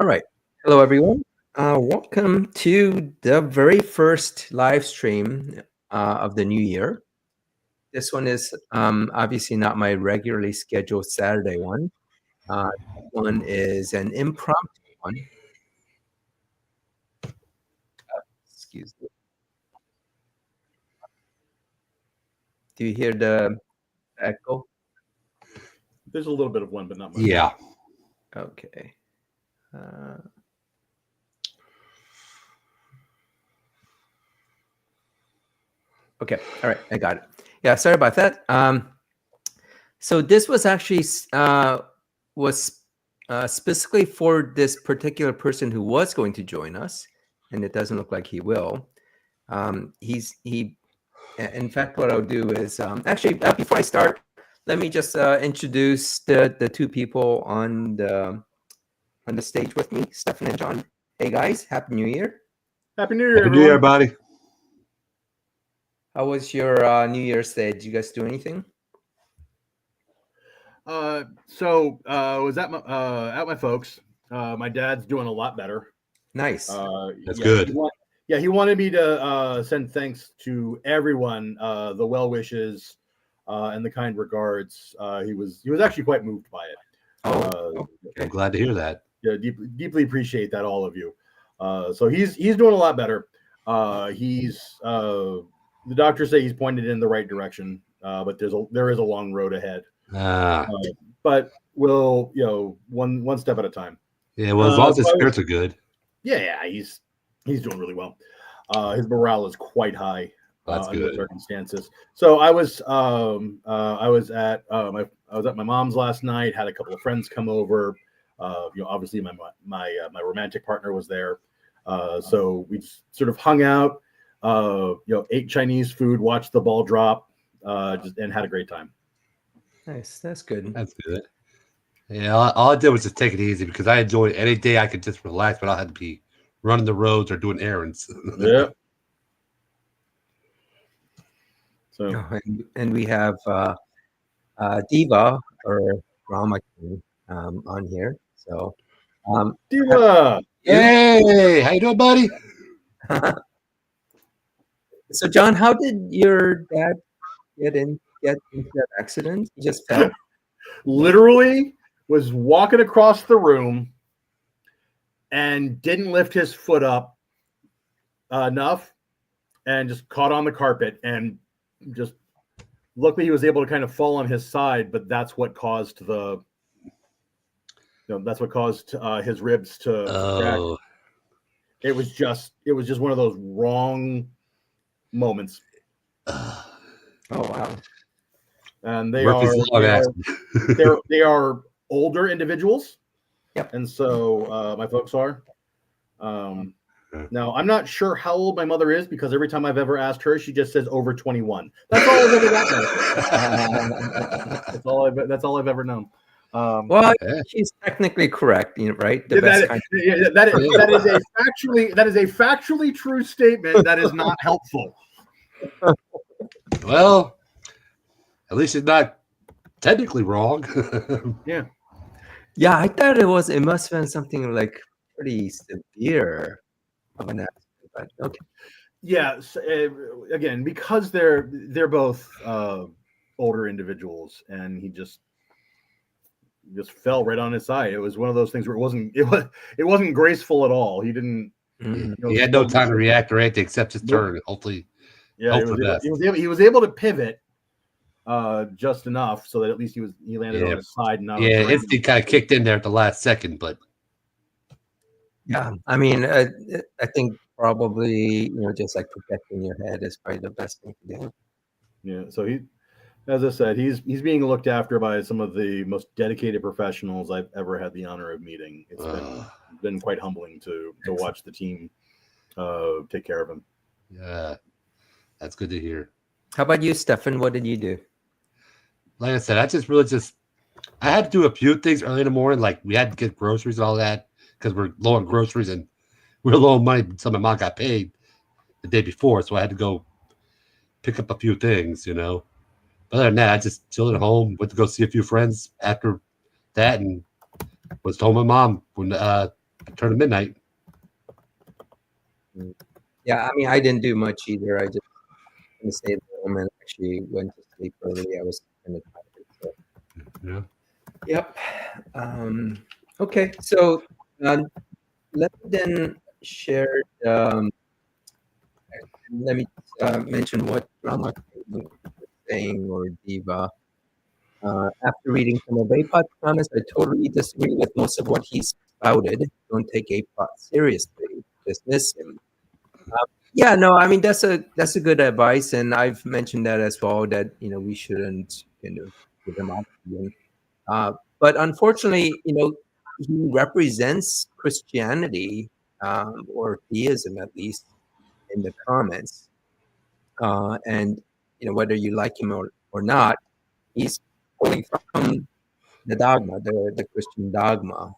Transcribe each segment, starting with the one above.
All right. Hello, everyone. Welcome to the very first live stream of the new year. This one is obviously not my regularly scheduled Saturday one. This one is an impromptu one. Excuse me. Do you hear the echo? There's a little bit of one, but not much. Yeah. Okay. Okay. All right. I got it. Yeah. Sorry about that. So this was actually specifically for this particular person who was going to join us, and it doesn't look like he will. In fact, what I'll do is actually before I start, let me just introduce the two people on the stage with me, Stefan and John. Hey guys, Happy New Year! Happy New Year, Happy New Year, everybody. How was your New Year's Day? Did you guys do anything? Was at my folks. My dad's doing a lot better. Nice. That's good. He wanted me to send thanks to everyone, the well wishes, and the kind regards. He was actually quite moved by it. I'm glad to hear that. Yeah, deeply appreciate that, all of you. So he's doing a lot better. The doctors say he's pointed in the right direction, but there is a long road ahead. But we'll one step at a time. Yeah, well, as long as his spirits are good. Yeah, he's doing really well. His morale is quite high. That's under good. the circumstances. So I was at my mom's last night. Had a couple of friends come over. Obviously my romantic partner was there. So we sort of hung out. Ate Chinese food, watched the ball drop, and had a great time. Nice, that's good. That's good. Yeah, all I did was just take it easy because I enjoyed any day I could just relax, but I had to be running the roads or doing errands. Yeah. So and we have Diva or Rama on here. So Diva, hey, how you doing, buddy? So John, how did your dad get into that accident? He just fell? Literally was walking across the room and didn't lift his foot up enough and just caught on the carpet and just luckily he was able to kind of fall on his side, but that's what caused his ribs to crack. It was just one of those wrong moments. Oh wow. And they are older individuals. Yep. And so my folks are. Now I'm not sure how old my mother is because every time I've ever asked her, she just says over 21. That's all I've ever gotten. That's all I've ever known. Well, she's technically correct, right? That is a factually true statement that is not helpful. Well, at least it's not technically wrong. Yeah. Yeah, I thought it must have been something like pretty severe of an accident, but okay. Yeah, again, because they're both older individuals, and he just fell right on his side. It was one of those things where it wasn't graceful at all. He didn't. He had no time to react or anything except his turn. Hopefully, yeah, he was able to pivot just enough so that at least he landed on his side. Yeah, instinct kind of kicked in there at the last second, but yeah, I mean, I think probably just like protecting your head is probably the best thing to do. Yeah, so as I said, he's being looked after by some of the most dedicated professionals I've ever had the honor of meeting. It's been quite humbling to watch the team take care of him. Yeah, that's good to hear. How about you, Stefan? What did you do? Like I said, I had to do a few things early in the morning. Like we had to get groceries and all that because we're low on groceries and we're low on money. So my mom got paid the day before, so I had to go pick up a few things, But other than that, I just chilled at home, went to go see a few friends after that, and was home with mom when Turn to midnight. Yeah, I mean, I didn't do much either. I just kind of stayed home and actually went to sleep early. I was kind of tired. So. Yeah. Yep. Okay, so let me then share. Let me mention what Rama was saying, or Diva. After reading some of Apot's comments, I totally disagree with most of what he spouted. Don't take Apot seriously. Dismiss him. Yeah, no, I mean that's a good advice, and I've mentioned that as well. That we shouldn't give him oxygen. But unfortunately, he represents Christianity, or theism at least, in the comments. And whether you like him or not, he's pulling from the dogma, the Christian dogma.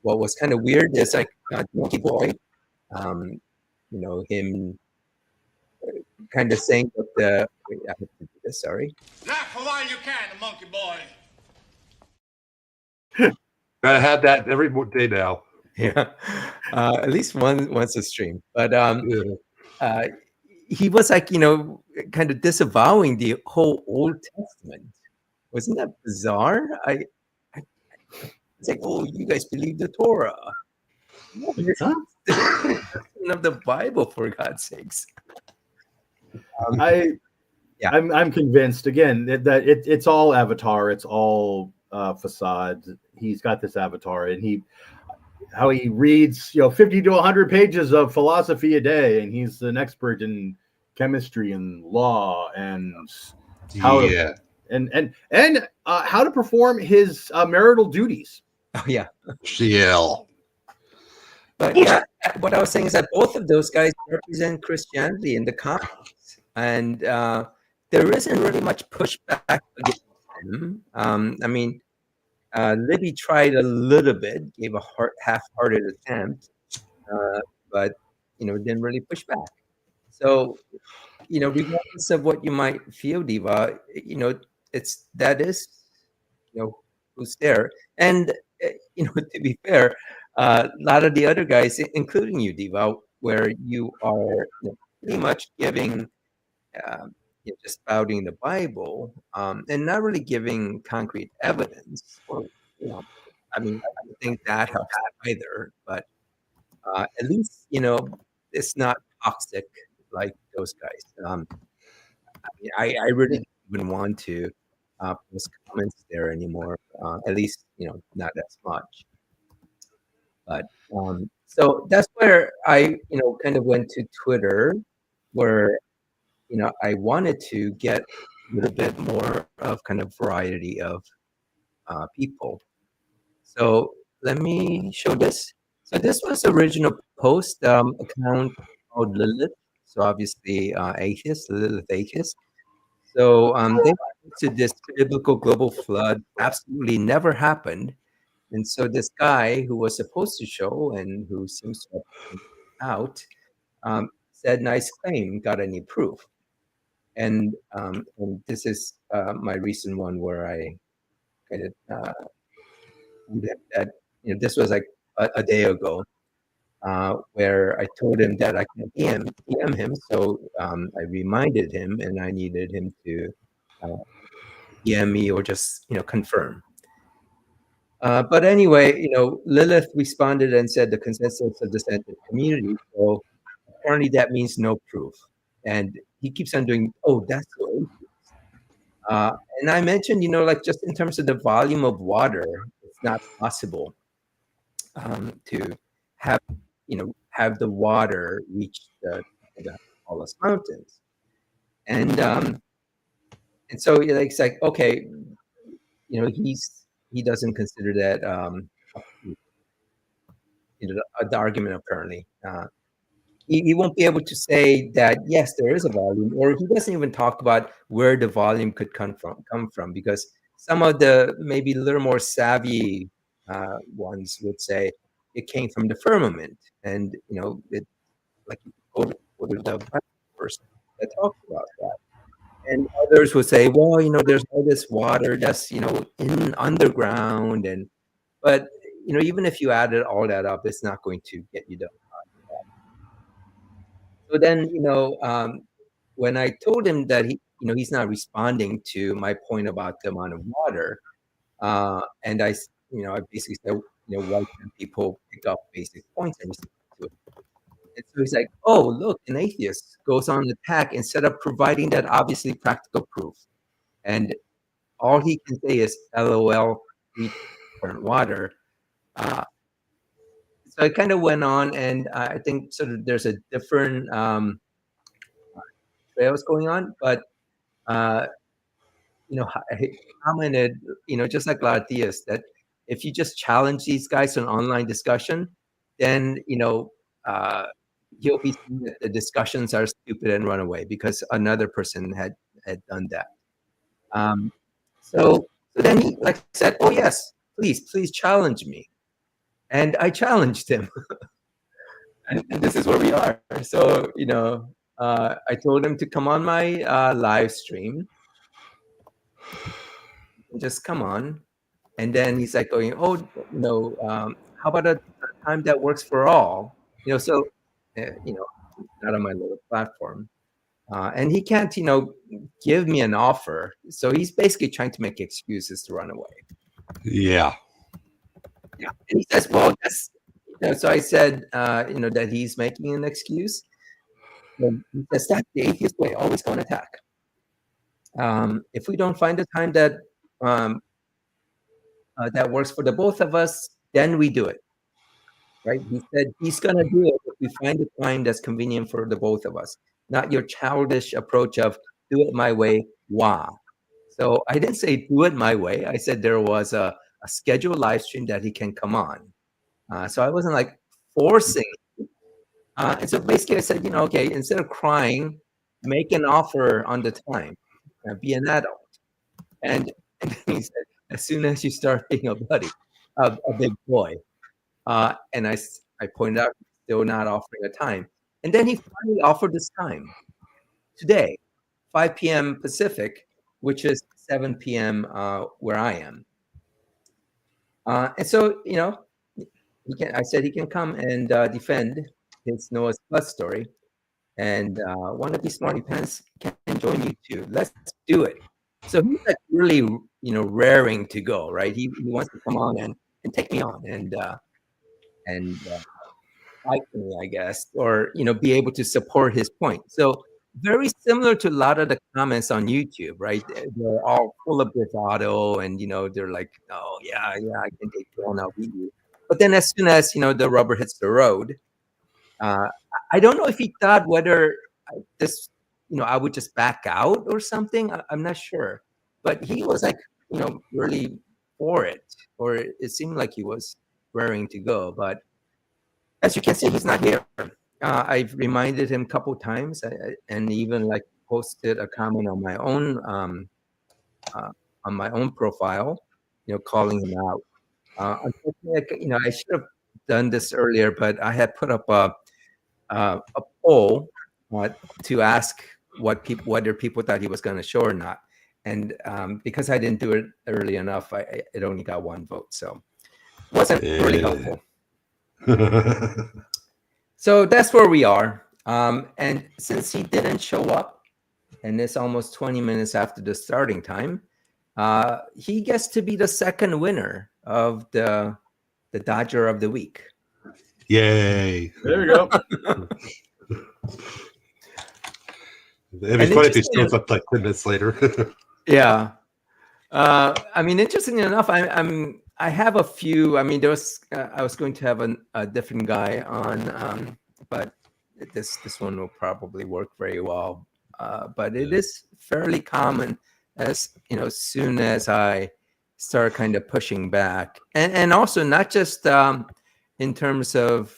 What was kind of weird is like Monkey Boy, him kind of saying that wait, I have to do this. Sorry. Laugh for while you can, Monkey Boy. Gotta have that every day now. Yeah, at least once a stream. But Yeah. he was like, kind of disavowing the whole Old Testament. Wasn't that bizarre? It's like, oh, you guys believe the Torah. Huh? Of the Bible, for God's sakes. I'm convinced again that it's all avatar. It's all facade. He's got this avatar, and how he reads 50 to 100 pages of philosophy a day, and he's an expert in chemistry and law and how how to perform his marital duties. Oh yeah. CL. But yeah, what I was saying is that both of those guys represent Christianity in the comics, and there isn't really much pushback against him. I mean, Libby tried a little bit, gave a half-hearted attempt, but didn't really push back. So, regardless of what you might feel, Diva, that is who's there, and to be fair. A lot of the other guys, including you, Diva, where you are pretty much giving, just spouting the Bible, and not really giving concrete evidence. Or, I mean, I don't think that helps either. But at least it's not toxic like those guys. I really don't even want to post comments there anymore. At least not as much. But so that's where I, kind of went to Twitter, where, I wanted to get a little bit more of kind of variety of people. So let me show this. So this was the original post account called Lilith. So obviously atheist, Lilith atheist. So they to this biblical global flood absolutely never happened. And so this guy who was supposed to show and who seems to have out said, "Nice claim. Got any proof?" And this is my recent one where I kind of that this was like a day ago, where I told him that I can PM him. So I reminded him, and I needed him to PM me or just confirm. But anyway, Lilith responded and said the consensus of the scientific community. So apparently that means no proof. And he keeps on doing, oh, that's so. And I mentioned, like just in terms of the volume of water, it's not possible to have the water reach the tallest mountains. And so it's like, okay, he doesn't consider that the argument apparently. He won't be able to say that yes, there is a volume, or he doesn't even talk about where the volume could come from, because some of the maybe a little more savvy ones would say it came from the firmament, and it like go to the first that talks about that. And others would say, well, there's all this water that's in underground, but even if you added all that up, it's not going to get you done. So then, when I told him that he's not responding to my point about the amount of water, and I basically said, why can't people pick up basic points and respond to it? And so he's like, oh, look, an atheist goes on attack instead of providing that obviously practical proof. And all he can say is, LOL, we burnt water. So it kind of went on, and I think sort of there's a different trails going on, but I commented, just like a lot of theists, that if you just challenge these guys to an online discussion, then you'll be seeing that the discussions are stupid and run away because another person had done that. So then he said, oh yes, please challenge me. And I challenged him. and this is where we are. So, I told him to come on my live stream. Just come on. And then he's like going, oh, how about a time that works for all? Not on my little platform. And he can't, give me an offer. So he's basically trying to make excuses to run away. Yeah. Yeah. And he says, well, so I said, that he's making an excuse. And he says, that's the atheist way, always go on attack. If we don't find a time that that works for the both of us, then we do it. Right? He said he's going to do it if we find a time that's convenient for the both of us, not your childish approach of do it my way, wow. So I didn't say do it my way. I said there was a scheduled live stream that he can come on. So I wasn't like forcing. And so basically I said, okay, instead of crying, make an offer on the time. Be an adult. And he said, as soon as you start being a buddy, a big boy. And I pointed out, still not offering a time. And then he finally offered this time today, 5 p.m. Pacific, which is 7 p.m. Where I am. And so, I said he can come and defend his Noah's Flood story. And one of these smarty pants can join you too. Let's do it. So he's like really, raring to go, right? He wants to come on and take me on and fight me, I guess, or be able to support his point. So very similar to a lot of the comments on YouTube, right? They're all full of bravado, and they're like, oh yeah, I can take you on, I'll beat you. But then as soon as the rubber hits the road, I don't know if he thought whether this, I would just back out or something. I'm not sure, but he was like, really for it, or it seemed like he was raring to go. But as you can see, he's not here. I've reminded him a couple times, and even like posted a comment on my own profile, calling him out. Unfortunately, I should have done this earlier, but I had put up a poll to ask whether people thought he was going to show or not, and because I didn't do it early enough, it only got one vote, so it wasn't really helpful. So that's where we are. And since he didn't show up, and it's almost 20 minutes after the starting time, he gets to be the second winner of the Dodger of the Week. Yay. There you go. It'd be funny if he shows up like 10 minutes later. Yeah. I mean, interestingly enough, I have a few. I mean, there was I was going to have a different guy on, but this one will probably work very well. But it is fairly common, as soon as I start kind of pushing back, and also not just in terms of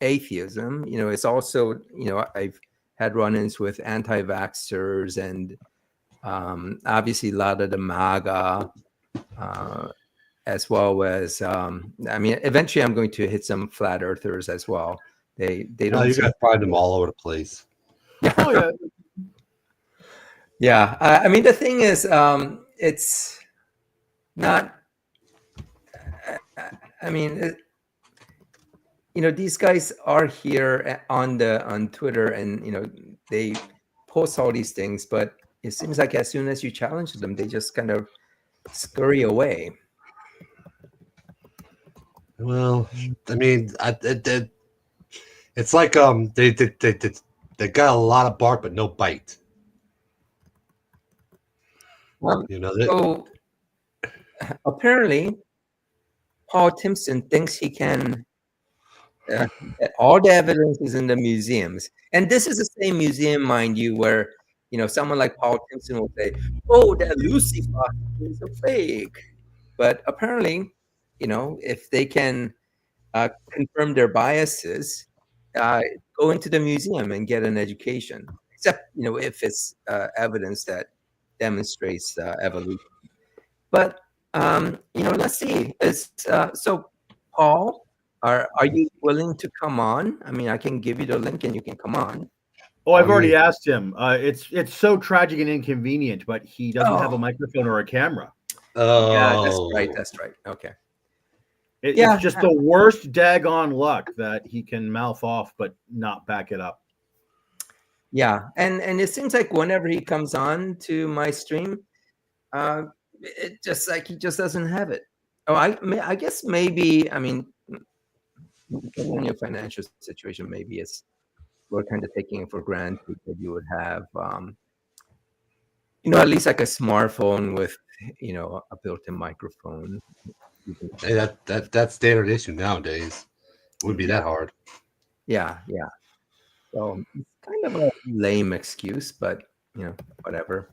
atheism. It's also I've had run-ins with anti-vaxxers and obviously a lot of the MAGA. As well as, I mean, eventually I'm going to hit some flat earthers as well. They don't. You gotta find them all over the place. Oh yeah. Yeah, I mean, the thing is, it's not. I mean, these guys are here on Twitter, and they post all these things, but it seems like as soon as you challenge them, they just kind of scurry away. Well, I mean, it's like they got a lot of bark but no bite. So apparently, Paul Timpson thinks he can. All the evidence is in the museums, and this is the same museum, mind you, where someone like Paul Timpson will say, "Oh, that Lucy Fox is a fake," but apparently, if they can confirm their biases, go into the museum and get an education. Except if it's evidence that demonstrates evolution. But let's see. So, Paul, are you willing to come on? I mean, I can give you the link and you can come on. Oh, I've already asked him. It's so tragic and inconvenient, but he doesn't have a microphone or a camera. Oh, yeah, that's right. Okay. It's just the worst daggone luck that he can mouth off but not back it up. Yeah, and it seems like whenever he comes on to my stream, it just like he just doesn't have it. Oh, I guess maybe, I mean, depending on your financial situation, maybe we're kind of taking it for granted that you would have, at least like a smartphone with, a built-in microphone. Hey, that's standard issue nowadays. It wouldn't be that hard. Yeah. So it's kind of a lame excuse, but whatever.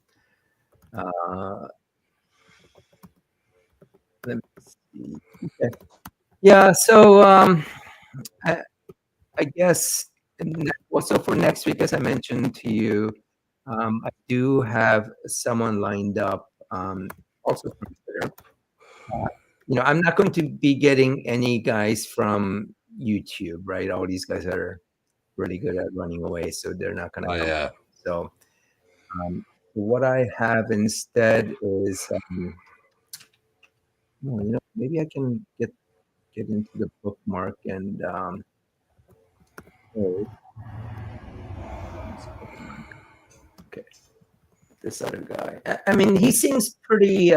Let me see. Okay. Yeah. So I guess also for next week, as I mentioned to you, I do have someone lined up, also from Twitter. I'm not going to be getting any guys from YouTube, right? All these guys are really good at running away, so they're not going to come. Yeah. So what I have instead is, maybe I can get into the bookmark and okay, this other guy. I mean, he seems pretty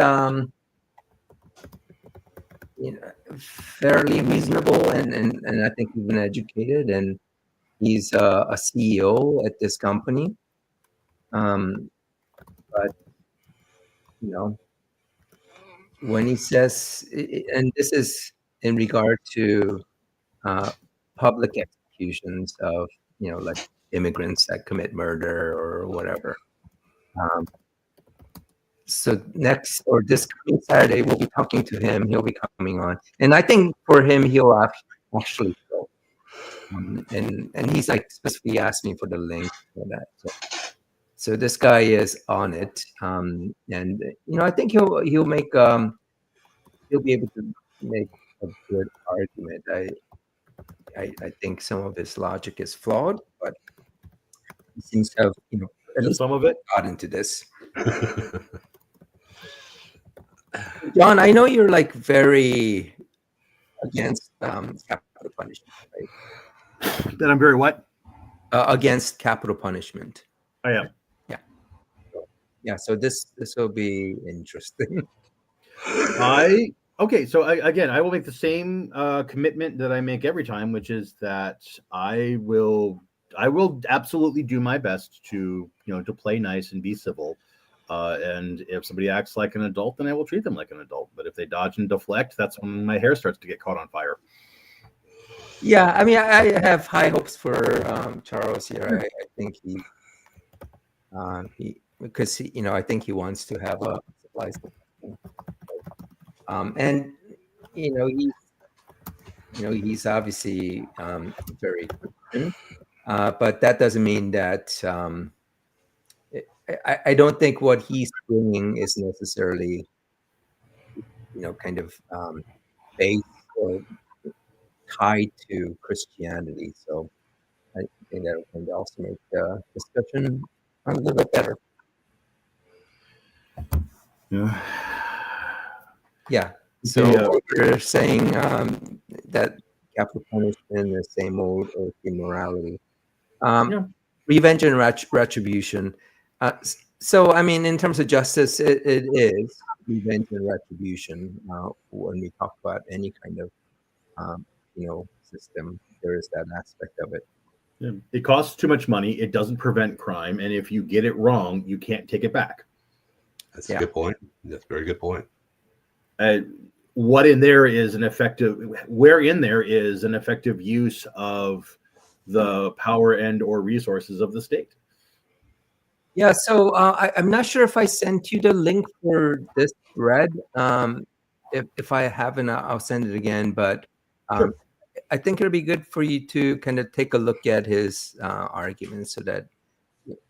fairly reasonable and I think even educated, and he's a CEO at this company. But when he says, and this is in regard to public executions of like immigrants that commit murder or whatever. So this coming Saturday, we'll be talking to him. He'll be coming on, and I think for him, he'll actually go. And he's like specifically asked me for the link for that. So this guy is on it, and I think he'll make he'll be able to make a good argument. I think some of his logic is flawed, but he seems to have at least some of it got into this. John, I know you're like very against capital punishment, right? That I'm very what? Against capital punishment. I am. Yeah. So this will be interesting. Okay. So I will make the same commitment that I make every time, which is that I will absolutely do my best to to play nice and be civil. And if somebody acts like an adult, then I will treat them like an adult. But if they dodge and deflect, that's when my hair starts to get caught on fire. Yeah, I mean, I have high hopes for Charles here. I think he because I think he wants to have a supply. And he's obviously very Christian, but that doesn't mean that. I don't think what he's doing is necessarily, kind of based or tied to Christianity. So I think that can also make the discussion a little bit better. Yeah. Yeah. So you're saying that capital punishment is the same old immorality. Revenge and retribution. So, I mean, in terms of justice, it is revenge and retribution. When we talk about any kind of, system, there is that aspect of it. Yeah. It costs too much money. It doesn't prevent crime. And if you get it wrong, you can't take it back. That's a good point. That's a very good point. Where in there is an effective use of the power and or resources of the state. Yeah, so I'm not sure if I sent you the link for this thread. If I haven't, I'll send it again. But Sure. I think it'll be good for you to kind of take a look at his arguments, so that.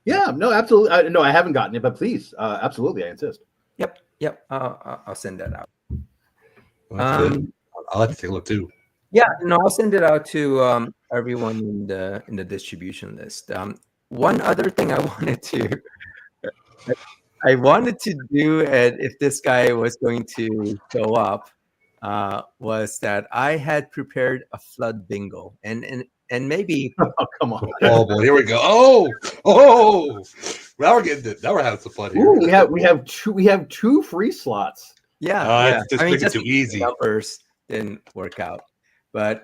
Yeah, no, absolutely. No, I haven't gotten it, but please, absolutely, I insist. Yep. I'll send that out. Well, I'll have to take a look too. Yeah, no, I'll send it out to everyone in the distribution list. One other thing I wanted to do, and if this guy was going to show up, was that I had prepared a flood bingo, and maybe. Oh, come on! Oh boy, here we go. Oh! Now we're getting it. Now we're having some fun here. Ooh, we have two free slots. Yeah. Just make it too easy. Numbers didn't work out, but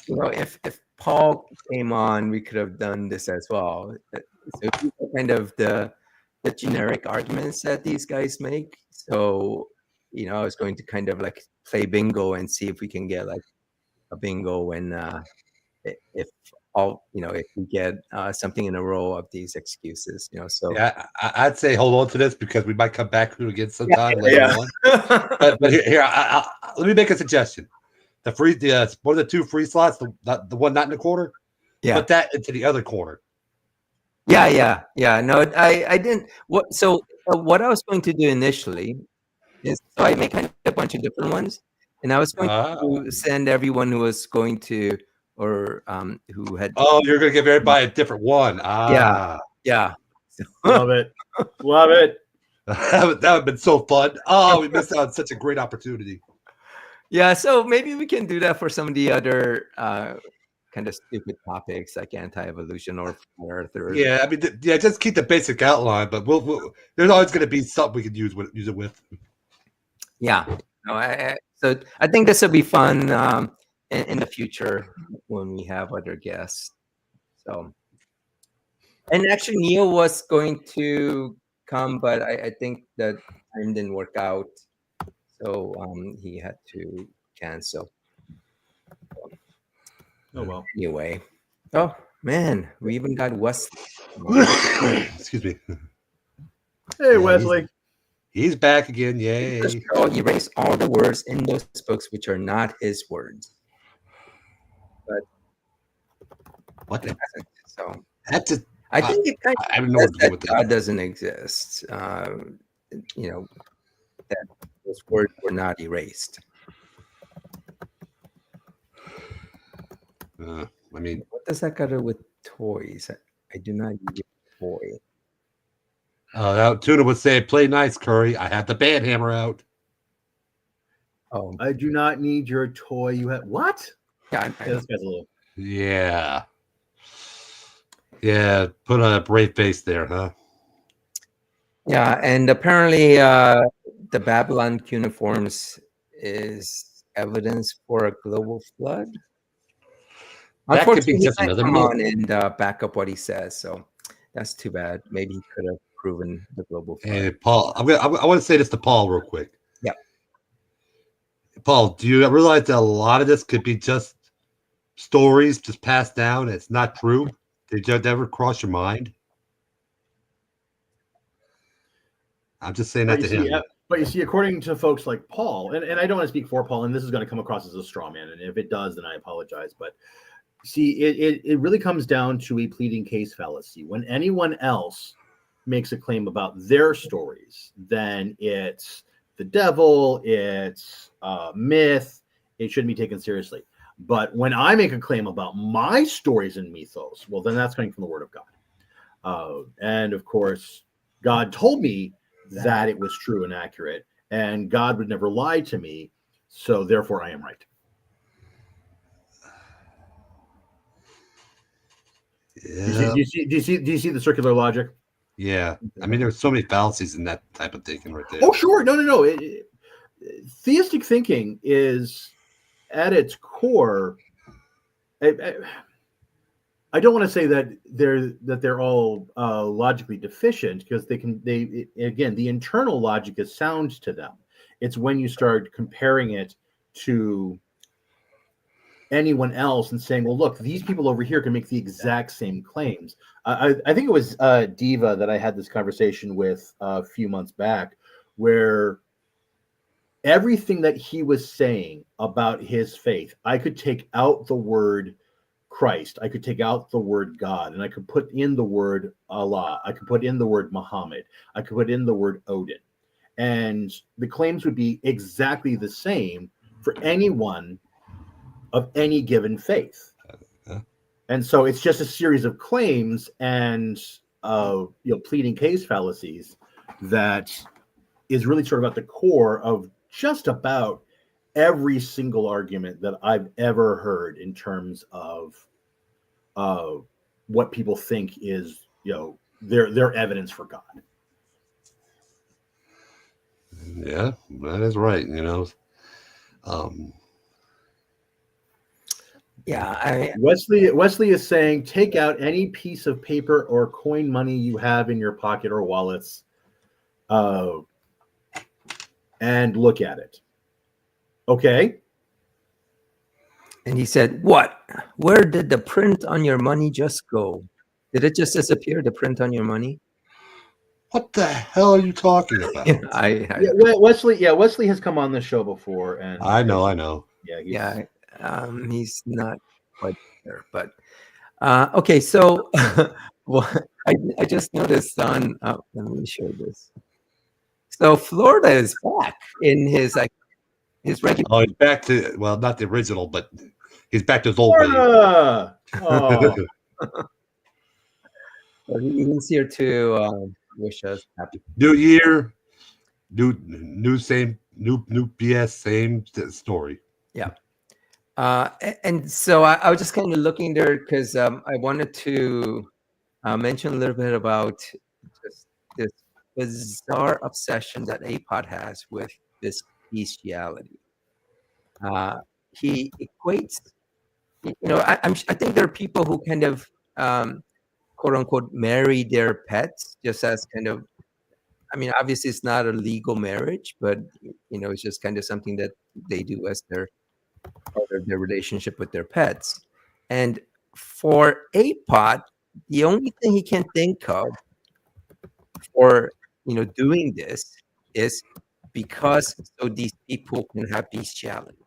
if Paul came on, we could have done this as well. So kind of the generic arguments that these guys make. So I was going to kind of like play bingo and see if we can get like a bingo when if we get something in a row of these excuses. So yeah, I'd say hold on to this because we might come back to it again sometime later on. But here, let me make a suggestion. One of the two free slots, the one not in the corner, put that into the other corner. Yeah. No, I didn't. What I was going to do initially is I make kind of a bunch of different ones, and I was going to send everyone who was going to or who had. Oh, you're going to give everybody a different one. Yeah. Love it. That would have been so fun. Oh, we missed out on such a great opportunity. Yeah, so maybe we can do that for some of the other kind of stupid topics like anti-evolution or Earth. Yeah, I mean, just keep the basic outline, but there's always going to be something we can use it with. Yeah, no, so I think this will be fun in the future when we have other guests. So, and actually, Neil was going to come, but I think that time didn't work out. So he had to cancel. Oh well. Anyway, oh man, we even got Wesley. Excuse me. Hey, Wesley. He's back again. Yay! Erase all the words in those books which are not his words. But what? So that's just. I think it kind of I don't know what to do with God doesn't exist. That those words were not erased. I mean, what does that got to do with toys? I do not use a toy. Tuna would say, "Play nice, Curry. I had the band hammer out." Oh, I do not need your toy. You have what? Yeah, this guy's a little. Yeah. Put on a brave face there, huh? Yeah, and apparently, the Babylon cuneiforms is evidence for a global flood. That could be just another come on and back up what he says. So that's too bad. Maybe he could have proven the global flood. Hey, Paul, I want to say this to Paul real quick. Yeah. Paul, do you realize that a lot of this could be just stories just passed down? It's not true. Did that ever cross your mind? I'm just saying that to him. But you see, according to folks like Paul, and I don't want to speak for Paul, and this is going to come across as a straw man, and if it does, then I apologize. But see, it really comes down to a pleading case fallacy. When anyone else makes a claim about their stories, then it's the devil, it's myth, it shouldn't be taken seriously. But when I make a claim about my stories and mythos, well, then that's coming from the Word of God. And of course, God told me that it was true and accurate. and God would never lie to me, so therefore I am right. Yeah. Do you see the circular logic? Yeah. I mean, there's so many fallacies in that type of thinking right there. Oh, sure. No. Theistic thinking is at its core. I don't want to say that they're all logically deficient, because they again, the internal logic is sound to them. It's when you start comparing it to anyone else and saying, well, look, these people over here can make the exact same claims. I think it was Diva that I had this conversation with a few months back, where everything that he was saying about his faith, I could take out the word Christ, I could take out the word God, and I could put in the word Allah, I could put in the word Muhammad, I could put in the word Odin, and the claims would be exactly the same for anyone of any given faith. And so it's just a series of claims and pleading case fallacies that is really sort of at the core of just about every single argument that I've ever heard in terms of what people think is, their evidence for God. Yeah, that is right. Yeah, Wesley is saying, take out any piece of paper or coin money you have in your pocket or wallets, and look at it. Okay. and he said, "What? Where did the print on your money just go? Did it just disappear? The print on your money?" What the hell are you talking about? Wesley has come on the show before, and I know. He's not quite there, but okay. So, well, I just noticed on. Let me show this. So Florida is back in his regular. Oh, he's back to, well, not the original, but he's back to his old ways. Oh. So he's here to wish us happy New year, new BS, same story. Yeah. And so I was just kind of looking there because I wanted to mention a little bit about just this bizarre obsession that APOD has with this bestiality. He equates, I think there are people who kind of quote unquote marry their pets just as kind of, obviously it's not a legal marriage, but it's just kind of something that they do as their part of their relationship with their pets. And for APOD, the only thing he can think of for doing this is because so these people can have bestiality.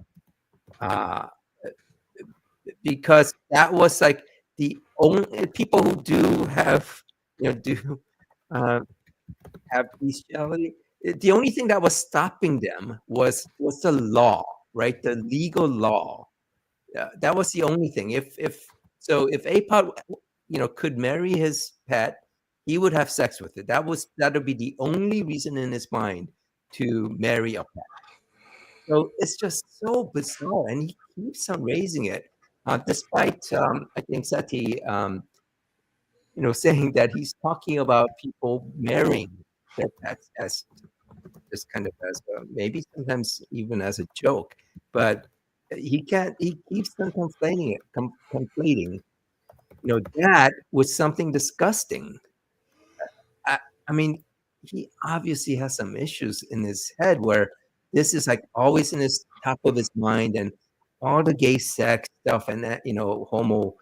Because that was like the only people who do have have bestiality. The only thing that was stopping them was the law, right? The legal law. That was the only thing. If APOD, could marry his pet, he would have sex with it. That would be the only reason in his mind to marry a pet. So it's just so bizarre, and he keeps on raising it, despite I think Sati, saying that he's talking about people marrying their pets as just kind of as maybe sometimes even as a joke, but he keeps on conflating that with something disgusting. He obviously has some issues in his head where this is like always in his top of his mind, and all the gay sex stuff and that, homo.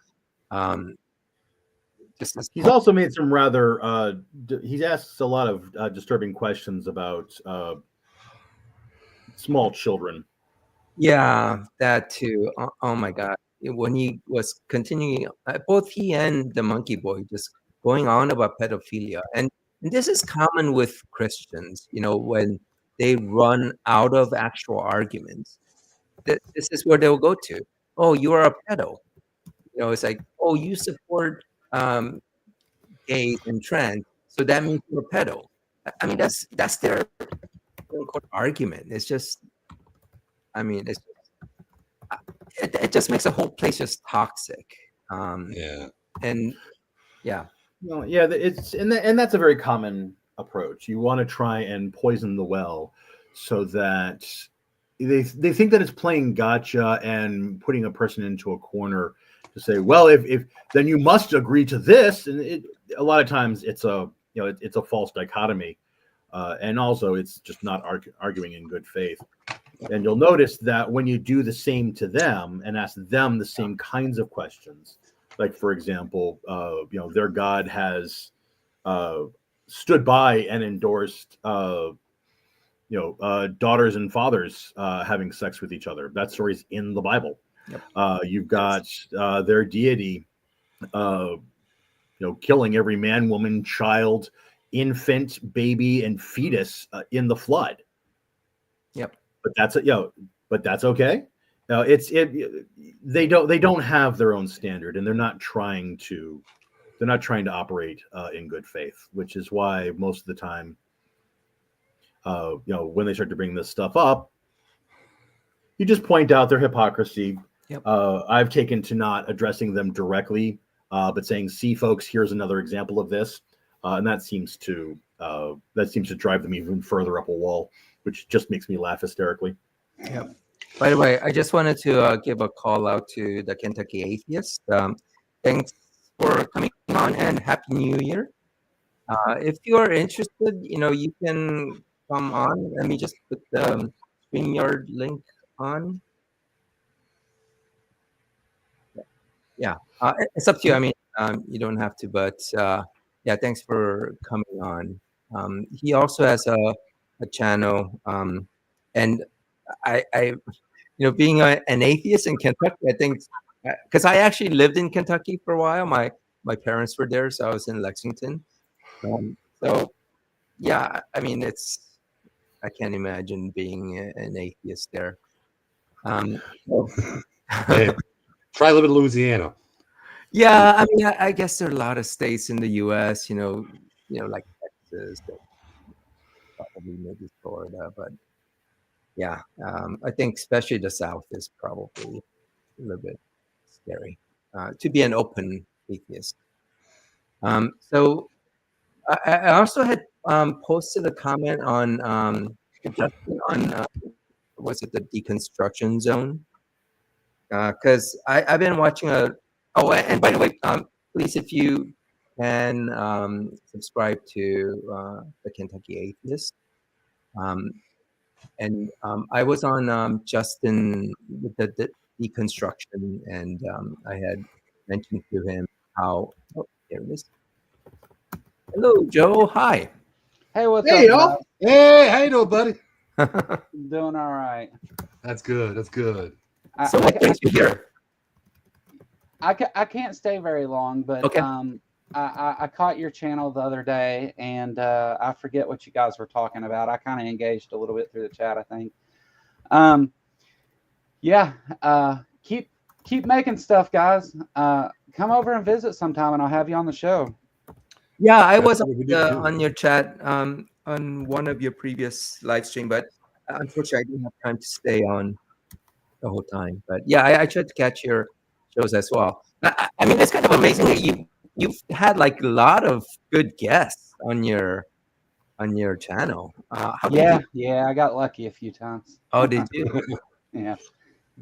He's also made some rather. He's asked a lot of disturbing questions about small children. Yeah, that too. Oh my God! When he was continuing, both he and the monkey boy just going on about pedophilia, and this is common with Christians. When they run out of actual arguments, this is where they'll go to. Oh, you are a pedo. It's like, oh, you support gays and trans, so that means you're a pedo. That's their quote-unquote argument. It's just, I mean, it just makes the whole place just toxic. Yeah. And yeah. Well, yeah, and that's a very common approach. You want to try and poison the well so that they think that it's playing gotcha and putting a person into a corner to say, well, if then you must agree to this. And a lot of times it's a false dichotomy, and also it's just not arguing in good faith. And you'll notice that when you do the same to them and ask them the same kinds of questions, like, for example, their God has stood by and endorsed, daughters and fathers having sex with each other. That story's in the Bible. Yep. You've got their deity, killing every man, woman, child, infant, baby, and fetus in the flood. Yep. But that's okay. They don't have their own standard, and they're not trying to operate in good faith, which is why most of the time, when they start to bring this stuff up, you just point out their hypocrisy. Yep. I've taken to not addressing them directly, but saying, "See, folks, here's another example of this," and that seems to drive them even further up a wall, which just makes me laugh hysterically. Yeah. By the way, I just wanted to give a call out to the Kentucky Atheist. Thanks for coming on, and Happy New Year. If you are interested, you can come on. Let me just put the StreamYard link on. Yeah, it's up to you. I mean, you don't have to, but yeah, thanks for coming on. He also has a channel, and I being an atheist in Kentucky, I think, because I actually lived in Kentucky for a while. My parents were there, so I was in Lexington. So yeah, I mean, I can't imagine being an atheist there. Hey, try living in Louisiana. Yeah, I mean, I guess there are a lot of states in the U.S., like Texas, probably maybe Florida, but yeah, I think especially the South is probably a little bit scary to be an open atheist. So I also had posted a comment on Justin on was it the deconstruction zone? Because I've been watching oh, and by the way, please, if you can subscribe to the Kentucky Atheist. And I was on Justin with the deconstruction, and I had mentioned to him how. Oh, there it is. Hello, Joe. Hi. Hey, what's Hey, up, y'all. guys? Hey, how you doing, buddy? Doing all right. That's good. That's good. So what brings you here? I can't stay very long, but Okay. I caught your channel the other day, and I forget what you guys were talking about. I kind of engaged a little bit through the chat, I think. Yeah. Keep making stuff, guys. Come over and visit sometime, and I'll have you on the show. Yeah, I That's was what we did too. on your chat on one of your previous live stream, but unfortunately, I didn't have time to stay on the whole time. But yeah, I tried to catch your shows as well. I mean, it's kind of amazing that you've had like a lot of good guests on your channel. How did Yeah, I got lucky a few times. Oh, did you? Yeah.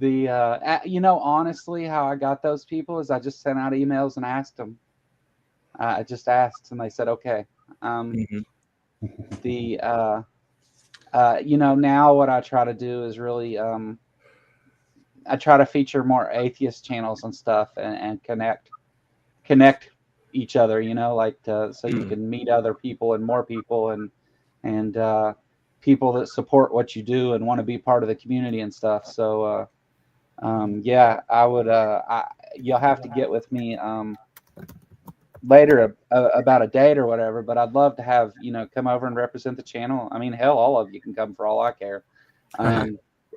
Honestly, how I got those people is I just sent out emails and asked them. I just asked, and they said, okay. Mhm. Now what I try to do is really, I try to feature more atheist channels and stuff, and connect each other. So you can meet other people and more people, and people that support what you do and want to be part of the community and stuff. So yeah, I would. You'll have to get with me later about a date or whatever. But I'd love to have come over and represent the channel. I mean, hell, all of you can come for all I care. I'll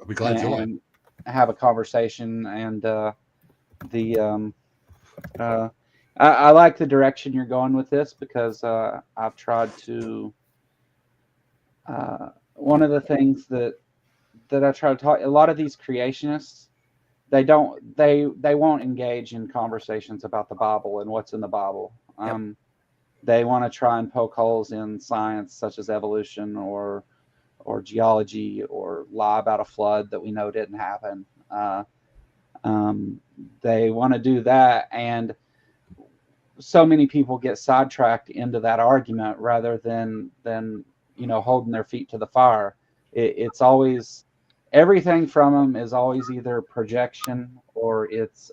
be glad to. And have a conversation. And I like the direction you're going with this, because I've tried to one of the things that I try to talk, a lot of these creationists, they won't engage in conversations about the Bible and what's in the Bible. They want to try and poke holes in science such as evolution or geology, or lie about a flood that we know didn't happen. They want to do that, and so many people get sidetracked into that argument rather than holding their feet to the fire. It's always, everything from them is always either projection or it's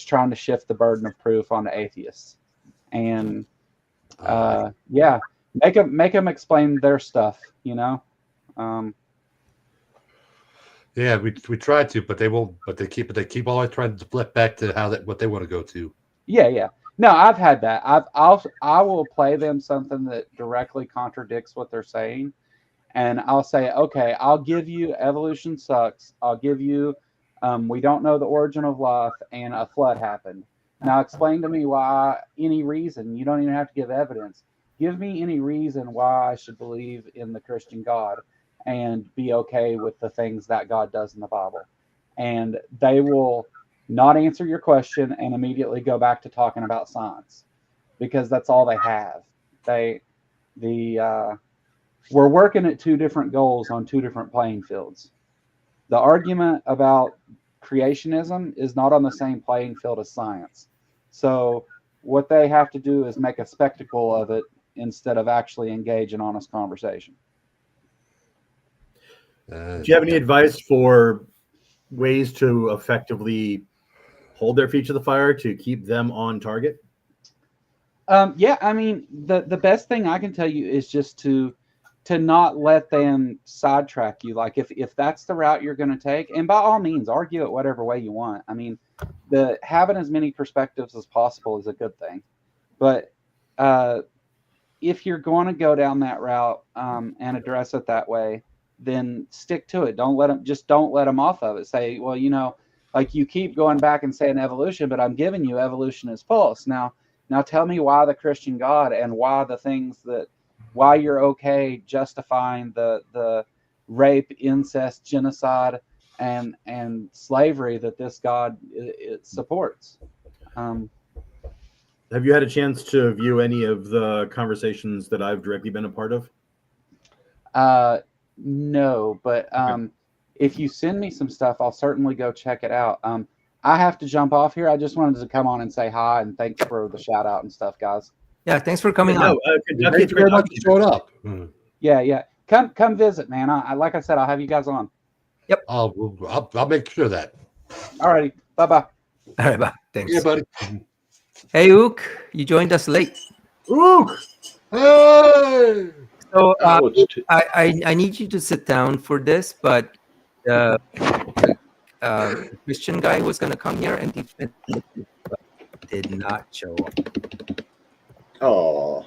trying to shift the burden of proof onto atheists. And yeah, make them explain their stuff. Yeah, we try to, but they won't. But they keep always trying to flip back to what they want to go to. Yeah. No, I've had that. I will play them something that directly contradicts what they're saying, and I'll say, okay, I'll give you evolution sucks. I'll give you we don't know the origin of life and a flood happened. Now explain to me why, any reason. You don't even have to give evidence. Give me any reason why I should believe in the Christian God and be okay with the things that God does in the Bible. And they will not answer your question and immediately go back to talking about science, because that's all they have. We're working at two different goals on two different playing fields. The argument about creationism is not on the same playing field as science. So what they have to do is make a spectacle of it instead of actually engage in honest conversation. Do you have any advice for ways to effectively hold their feet to the fire to keep them on target? Yeah, I mean, the best thing I can tell you is just to not let them sidetrack you. Like if that's the route you're going to take, and by all means, argue it whatever way you want. I mean, having as many perspectives as possible is a good thing. But if you're going to go down that route and address it that way, then stick to it. Don't let them off of it. Say, well, like you keep going back and saying evolution, but I'm giving you evolution is false. Now tell me why the Christian God and why you're okay justifying the rape, incest, genocide, and slavery that this God it supports. Have you had a chance to view any of the conversations that I've directly been a part of? No, but if you send me some stuff, I'll certainly go check it out. I have to jump off here. I just wanted to come on and say hi and thanks for the shout out and stuff, guys. Yeah, thanks for coming on. Thank you very much for showing up. Yeah. Come visit, man. I like I said, I'll have you guys on. Yep. I'll make sure of that. All righty. Bye. All right, bye. Thanks. Yeah, buddy. Hey, Ook, you joined us late. Ook! Hey! So I need you to sit down for this, but the Christian guy was going to come here and defend it, but did not show up. Oh,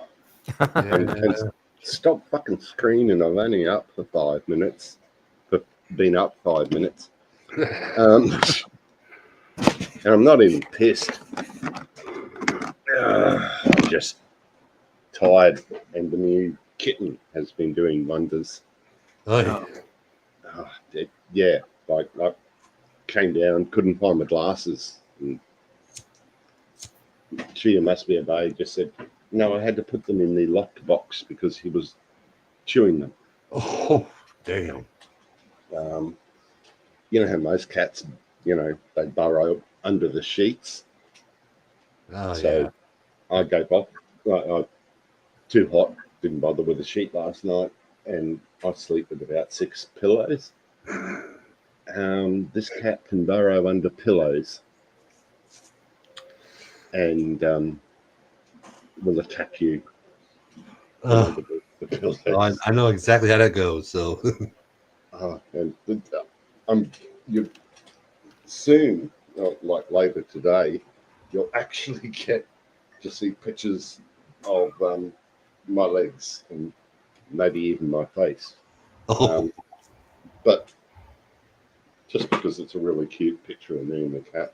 and stop fucking screaming. I'm only up for 5 minutes. Been up 5 minutes. And I'm not even pissed. I'm just tired, and the new kitten has been doing wonders. Yeah, like I came down, couldn't find my glasses, and she must be a babe, just said, no, I had to put them in the locked box because he was chewing them. Oh, damn. You know how most cats, they burrow under the sheets. Oh, so yeah. I gave up. Too hot, didn't bother with the sheet last night, and I sleep with about 6 pillows. This cat can burrow under pillows and will attack you. The pillows. I know exactly how that goes. So, you soon, like later today, you'll actually get to see pictures of my legs and maybe even my face. But just because it's a really cute picture of me and the cat.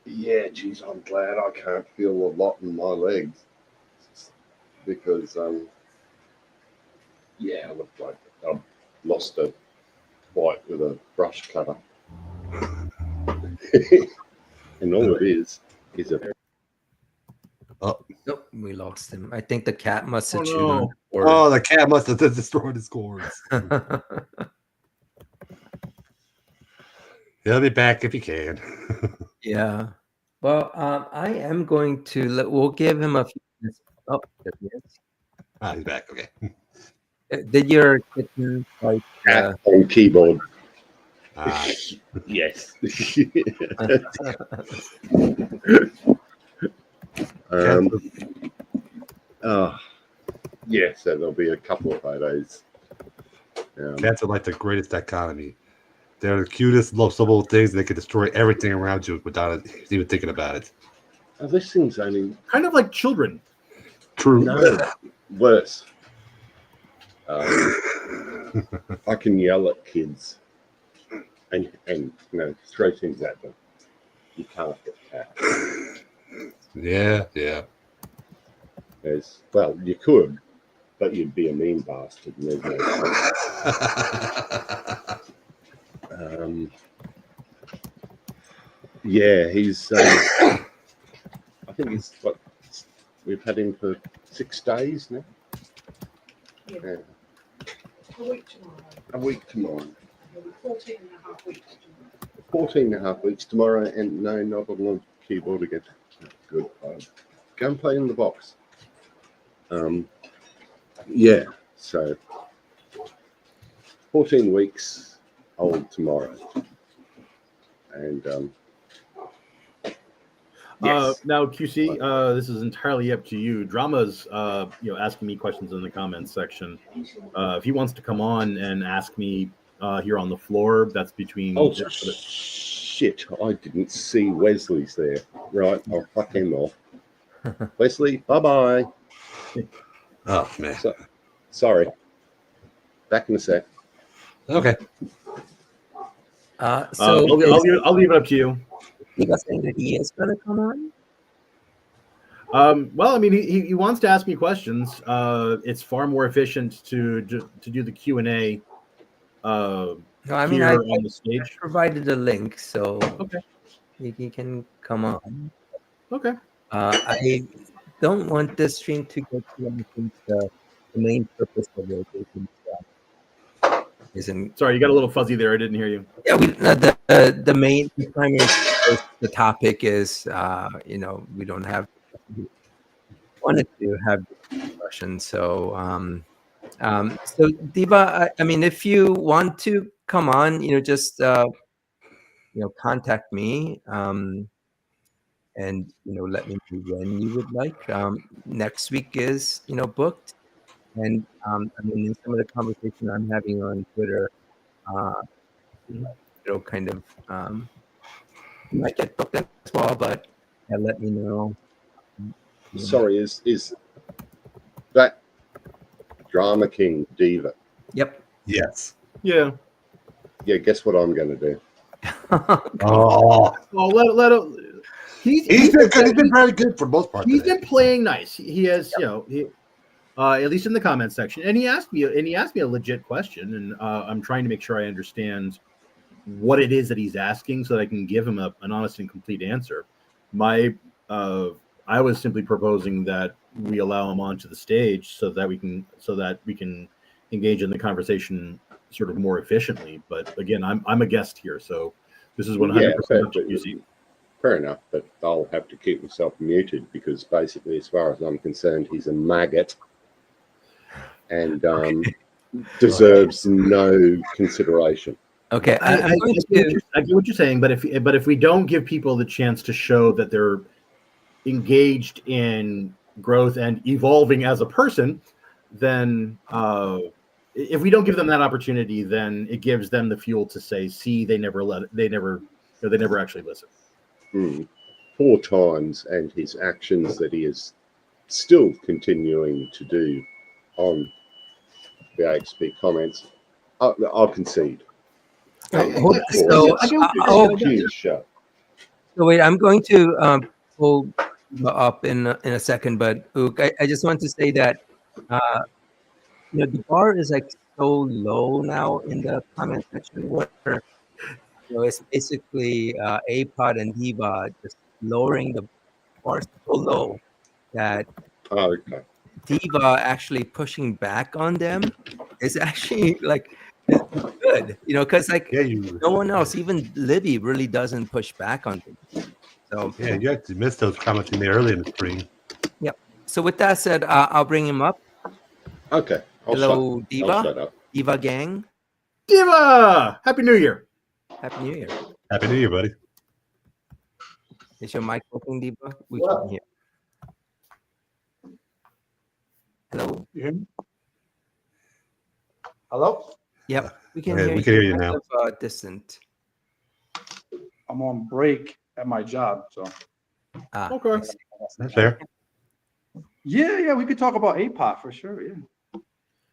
Yeah, geez, I'm glad I can't feel a lot in my legs because Yeah, I look like I've lost a bite with a brush cutter. And all it is a Nope, we lost him. I think the cat must have Oh, chewed on no. the cord. Oh, the cat must have destroyed his cords. He'll be back if he can. Yeah. Well, I am going to we'll give him a few minutes. Oh, there he is. Ah, he's back. Okay. Did your kitten like cat on keyboard. Ah, Yes. Yeah, so there'll be a couple of photos. cats are like the greatest economy. They're the cutest, most lovable things. They can destroy everything around you without even thinking about it. Oh, this thing's only Kind of like children. True. no worse. I can yell at kids and throw things at them. You can't get cats. Yeah. Well, you could, but you'd be a mean bastard. And there's no yeah, he's. I think he's what we've had him for 6 days now. Yeah. A week tomorrow. A week tomorrow. 14 and a half weeks tomorrow. 14 and a half weeks tomorrow, and no, not on the keyboard again. Good. Go and play in the box. Yeah, so 14 weeks old tomorrow. And yes. Now, QC, this is entirely up to you. Drama's, asking me questions in the comments section. If he wants to come on and ask me here on the floor, that's between. Oh shit! I didn't see Wesley's there. Right, I'll fuck him off. Wesley, bye bye. Oh man. Sorry. Back in a sec. Okay. So I'll leave it up to you. you guys think that he is going to come on? Well, I mean, he wants to ask me questions. It's far more efficient to do the Q&A. No, I mean, here I on the stage. provided a link, so Okay. he can come on. Okay. I don't want this stream to get to anything. The main purpose of it isn't. Sorry, you got a little fuzzy there. I didn't hear you. Yeah, the primary purpose, the topic is we don't have wanted to have discussion. So so Diva, I mean, if you want to come on, just contact me. And let me know when you would like. Next week is booked, and I mean, in some of the conversation I'm having on Twitter, kind of might get booked as well. But let me know. Sorry, is that Drama King Diva? Yep. Yes. Yeah. Yeah. Guess what I'm going to do? Oh. Well, let him. He's been very good for most part. He's today. been playing nice. He has, at least in the comment section. And he asked me a legit question, and I'm trying to make sure I understand what it is that he's asking, so that I can give him an honest and complete answer. I was simply proposing that we allow him onto the stage so that we can engage in the conversation sort of more efficiently. But again, I'm a guest here, so this is 100% up to you. Fair enough, but I'll have to keep myself muted because basically, as far as I'm concerned, he's a maggot and deserves no consideration. Okay, I get what you're saying, but if we don't give people the chance to show that they're engaged in growth and evolving as a person, then if we don't give them that opportunity, then it gives them the fuel to say, "See, they never actually listen." 4 times, and his actions that he is still continuing to do on the AXP comments, I'll concede. So wait, I'm going to pull up in a second, but Ook, I just want to say that the bar is like so low now in the comment section where it's basically APOD and Diva just lowering the bar so low that Oh, okay. Diva actually pushing back on them is actually like it's good, because like Yeah, you. no one else, even Libby, really doesn't push back on them. So Yeah, you actually missed those comments in there early in the stream. so with that said, I'll bring him up. Okay. Hello, I'll Diva, shut up. Diva gang. Diva, Happy New Year. Happy New Year. Happy New Year, buddy. Is your mic working, Diva? We can hear. Hello. You hear me? Hello? Yep, we can Okay, hear we you. can hear you Kind now. of, distant. I'm on break at my job, so Okay. I see. That's fair. yeah, we could talk about APOT for sure. Yeah.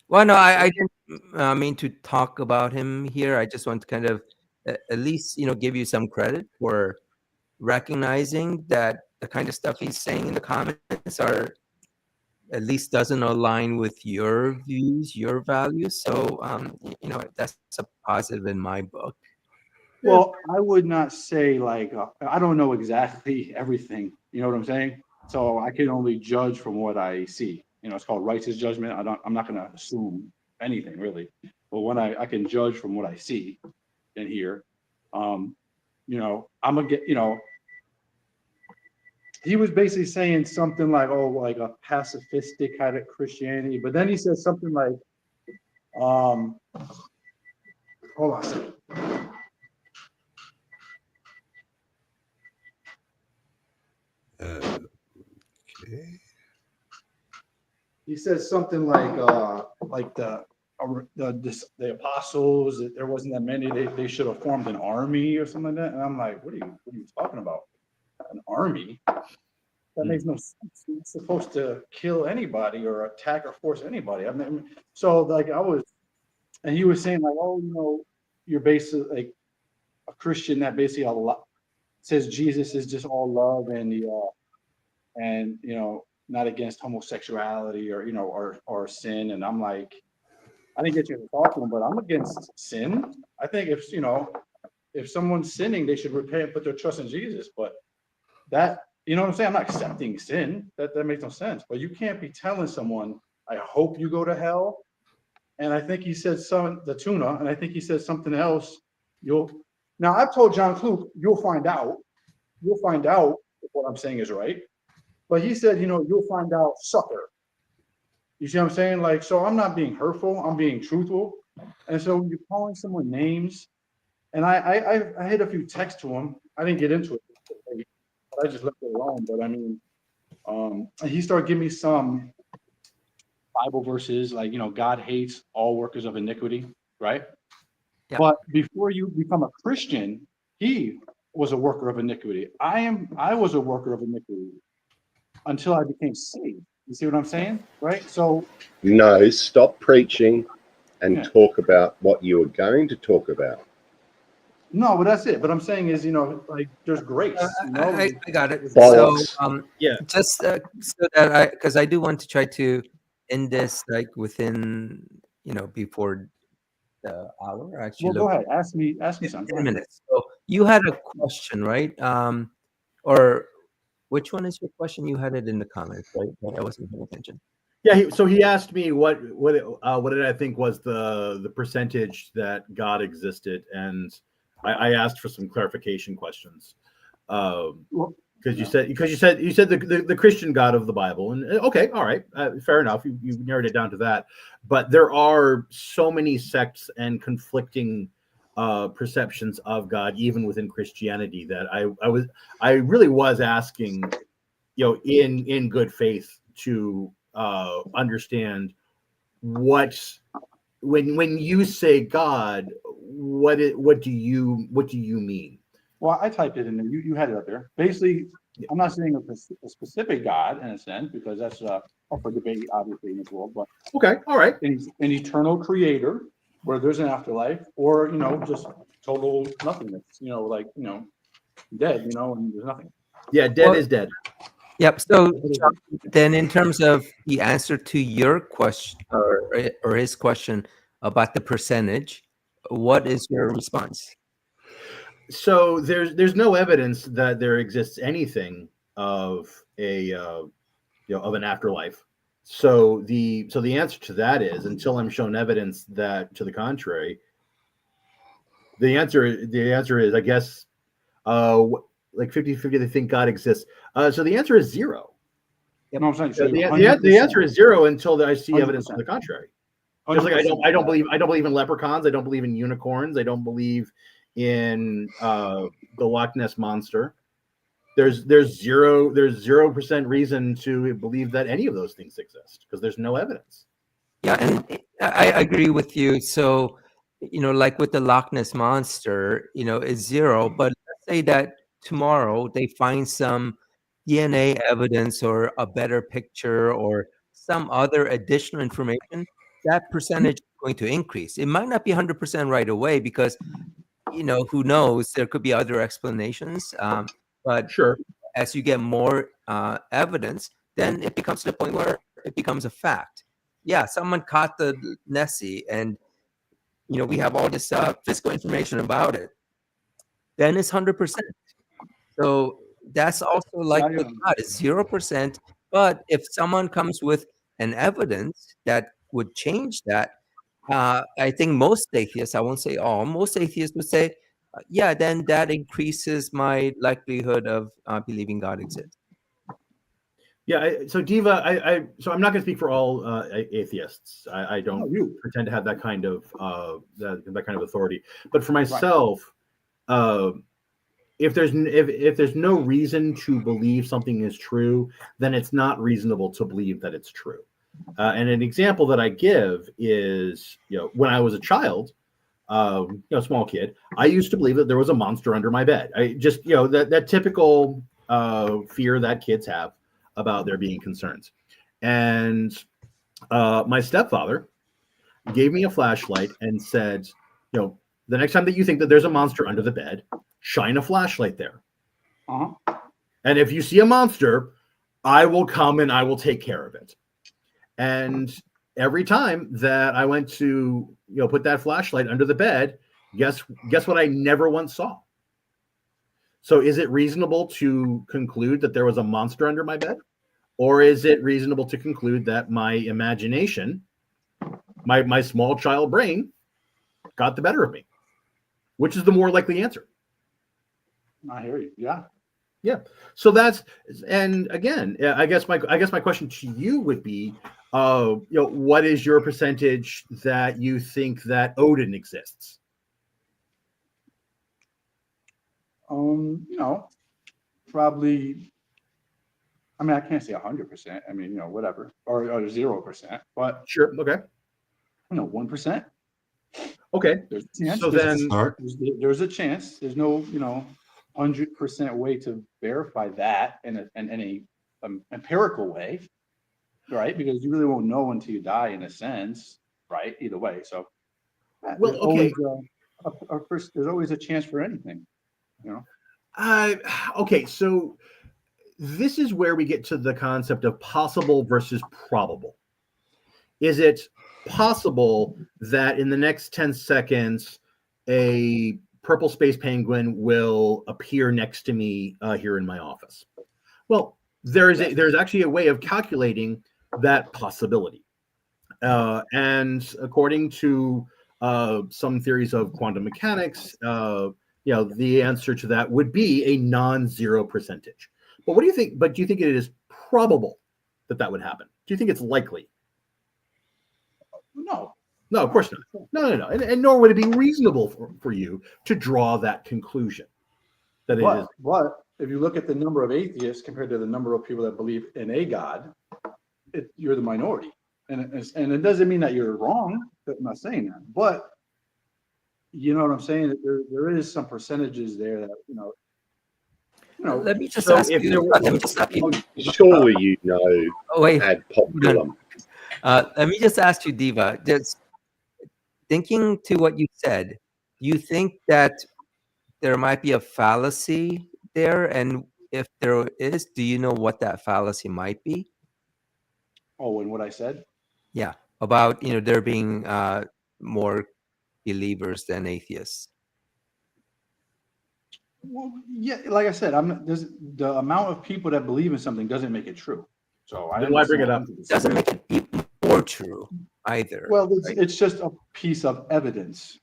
Well, no, I didn't mean to talk about him here. I just want to kind of at least, give you some credit for recognizing that the kind of stuff he's saying in the comments are at least doesn't align with your views, your values. So, that's a positive in my book. Well, I would not say like I don't know exactly everything. You know what I'm saying? So I can only judge from what I see. It's called righteous judgment. I'm not going to assume anything really. But when I can judge from what I see and hear, I'm gonna get. He was basically saying something like, "Oh, like a pacifistic kind of Christianity," but then he said something like, "Hold on a second." Okay. He says something like the apostles, that there wasn't that many, they should have formed an army or something like that. And I'm like, what are you talking about? An army? That makes no sense. It's supposed to kill anybody or attack or force anybody. I mean, so like and he was saying like, oh, you're basically like a Christian that basically says Jesus is just all love and not against homosexuality or sin. And I'm like, I didn't get you to talk to him, but I'm against sin. I think if someone's sinning, they should repent and put their trust in Jesus. But that, what I'm saying? I'm not accepting sin. That makes no sense. But you can't be telling someone, I hope you go to hell. And I think he said the tuna, and I think he said something else. Now I've told John Kluck, you'll find out if what I'm saying is right. But he said, you'll find out, sucker. You see what I'm saying? Like, so I'm not being hurtful. I'm being truthful. And so when you're calling someone names, and I hit a few texts to him. I didn't get into it, but I just left it alone. But I mean, he started giving me some Bible verses, like, God hates all workers of iniquity, right? Yeah. But before you become a Christian, he was a worker of iniquity. I was a worker of iniquity until I became saved. You see what I'm saying? Right? So No, stop preaching and Yeah. talk about what you were going to talk about. no, but that's it. But I'm saying is, like there's grace. I got it. Bollocks. So, Yeah. just so that because I do want to try to end this like within, before the hour. Actually, Well, go ahead. Ask me something. 10 minutes. So you had a question, right? Or which one is your question? You had it in the comments, right? I wasn't paying attention. Yeah. So he asked me what did I think was the percentage that God existed, and I asked for some clarification questions. Because you said the Christian God of the Bible, and okay, all right, fair enough. You narrowed it down to that, but there are so many sects and conflicting perceptions of God, even within Christianity, that I really was asking, in good faith to understand what when you say God, what do you mean? Well, I typed it in there. You had it up there. Basically, I'm not saying a specific God in a sense, because that's up for debate, obviously, in this world. But Okay, all right. an eternal creator where there's an afterlife, or just total nothingness. Dead. And there's nothing. Yeah, dead is dead. Yep. So John, then, in terms of the answer to your question or his question about the percentage, what is your response? So there's no evidence that there exists anything of a of an afterlife. So the answer to that is, until I'm shown evidence that to the contrary, the answer is, I guess, like 50-50 they think God exists. So the answer is zero. You know what I'm saying? So The answer is zero until I see evidence to 100%. the contrary. Just like I don't believe in leprechauns. I don't believe in unicorns. I don't believe in the Loch Ness monster. There's 0% reason to believe that any of those things exist because there's no evidence. Yeah, and I agree with you. So, like with the Loch Ness monster, is zero. But let's say that tomorrow they find some DNA evidence or a better picture or some other additional information, that percentage is going to increase. It might not be 100% right away because, who knows? There could be other explanations. But Sure. as you get more evidence, then it becomes to the point where it becomes a fact. Yeah, someone caught the Nessie, and we have all this physical information about it. Then it's 100%. So that's also like with God, it's 0%. But if someone comes with an evidence that would change that, I think most atheists, I won't say all, most atheists would say, yeah, then that increases my likelihood of believing God exists. Yeah. So Diva, so I'm not going to speak for all atheists. I don't pretend to have that kind of that kind of authority. But for myself, if there's no reason to believe something is true, then it's not reasonable to believe that it's true. And an example that I give is, when I was a child, small kid, I used to believe that there was a monster under my bed. I just, that typical fear that kids have about there being concerns. And my stepfather gave me a flashlight and said, the next time that you think that there's a monster under the bed, shine a flashlight there. And if you see a monster, I will come and I will take care of it. And every time that I went to, put that flashlight under the bed, guess what I never once saw? So is it reasonable to conclude that there was a monster under my bed? Or is it reasonable to conclude that my imagination, my small child brain, got the better of me? Which is the more likely answer? I hear you. Yeah. Yeah. So that's, and again, I guess my question to you would be, what is your percentage that you think that Odin exists? Probably. I mean, I can't say 100%. I mean, whatever, or 0%. But sure, okay. 1%. Okay. There's a chance. So there's a chance. There's no 100% way to verify that in any empirical way, right? Because you really won't know until you die, in a sense, right? Either way. So, well, okay. There's always a chance for anything, Okay, so this is where we get to the concept of possible versus probable. Is it possible that in the next 10 seconds, a purple space penguin will appear next to me here in my office? Well, there's actually a way of calculating that possibility. And according to some theories of quantum mechanics, the answer to that would be a non-zero percentage. But what do you think? But do you think it is probable that would happen? Do you think it's likely? No, of course not. No. And nor would it be reasonable for you to draw that conclusion. That it is. But if you look at the number of atheists compared to the number of people that believe in a God, you're the minority. And it doesn't mean that you're wrong. I'm not saying that. But you know what I'm saying? There is some percentages there that, let me just ask you. Surely ad populum. Let me just ask you, Diva. Just thinking to what you said, do you think that there might be a fallacy there? And if there is, do you know what that fallacy might be? Oh, and what I said? Yeah, about there being more believers than atheists. Well, yeah, like I said, there's the amount of people that believe in something doesn't make it true. So I Then why bring it up? understand 100%. Doesn't make it be more true either. Well, right? it's just a piece of evidence.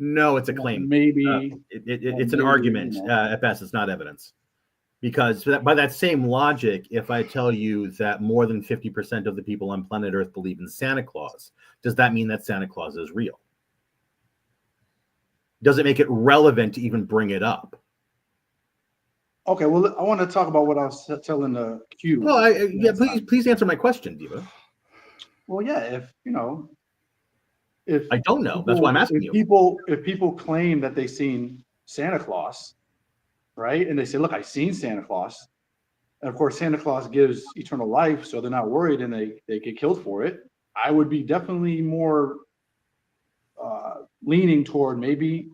No, it's a claim. Maybe It's an maybe, argument you know. at best. It's not evidence. Because by that same logic, if I tell you that more than 50% of the people on planet Earth believe in Santa Claus, does that mean that Santa Claus is real? Does it make it relevant to even bring it up? Okay, well, I want to talk about what I was telling the Q. Well, yeah, please answer my question, Diva. Well, yeah, if I don't know. That's why I'm asking you. If people claim that they've seen Santa Claus, right, and they say, "Look, I've seen Santa Claus," and of course, Santa Claus gives eternal life, so they're not worried and they get killed for it. I would be definitely more leaning toward maybe,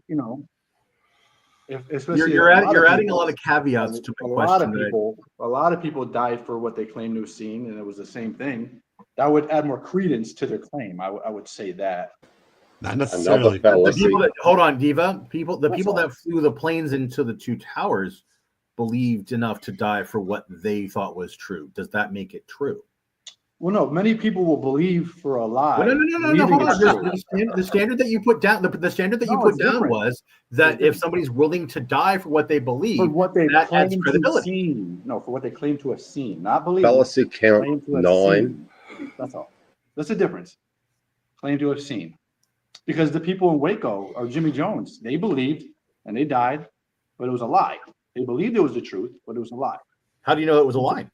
especially You're adding a lot of caveats to my question. A lot of people died for what they claim to have seen, and it was the same thing. That would add more credence to their claim. I would say that. Not necessarily. Hold on, Diva. The people that flew the planes into the two towers believed enough to die for what they thought was true. Does that make it true? Well, no. Many people will believe for a lie. Well, no. Hold on. The standard that you put down. The standard that you put down was that if somebody's willing to die for what they believe, for what they that adds claim to have credibility. seen. No, for what they claim to have seen, not believe. Fallacy count Claim to have 9. seen. That's all. That's the difference. Claim to have seen. Because the people in Waco or Jimmy Jones, they believed and they died, but it was a lie. They believed it was the truth, but it was a lie. How do you know it was a lie?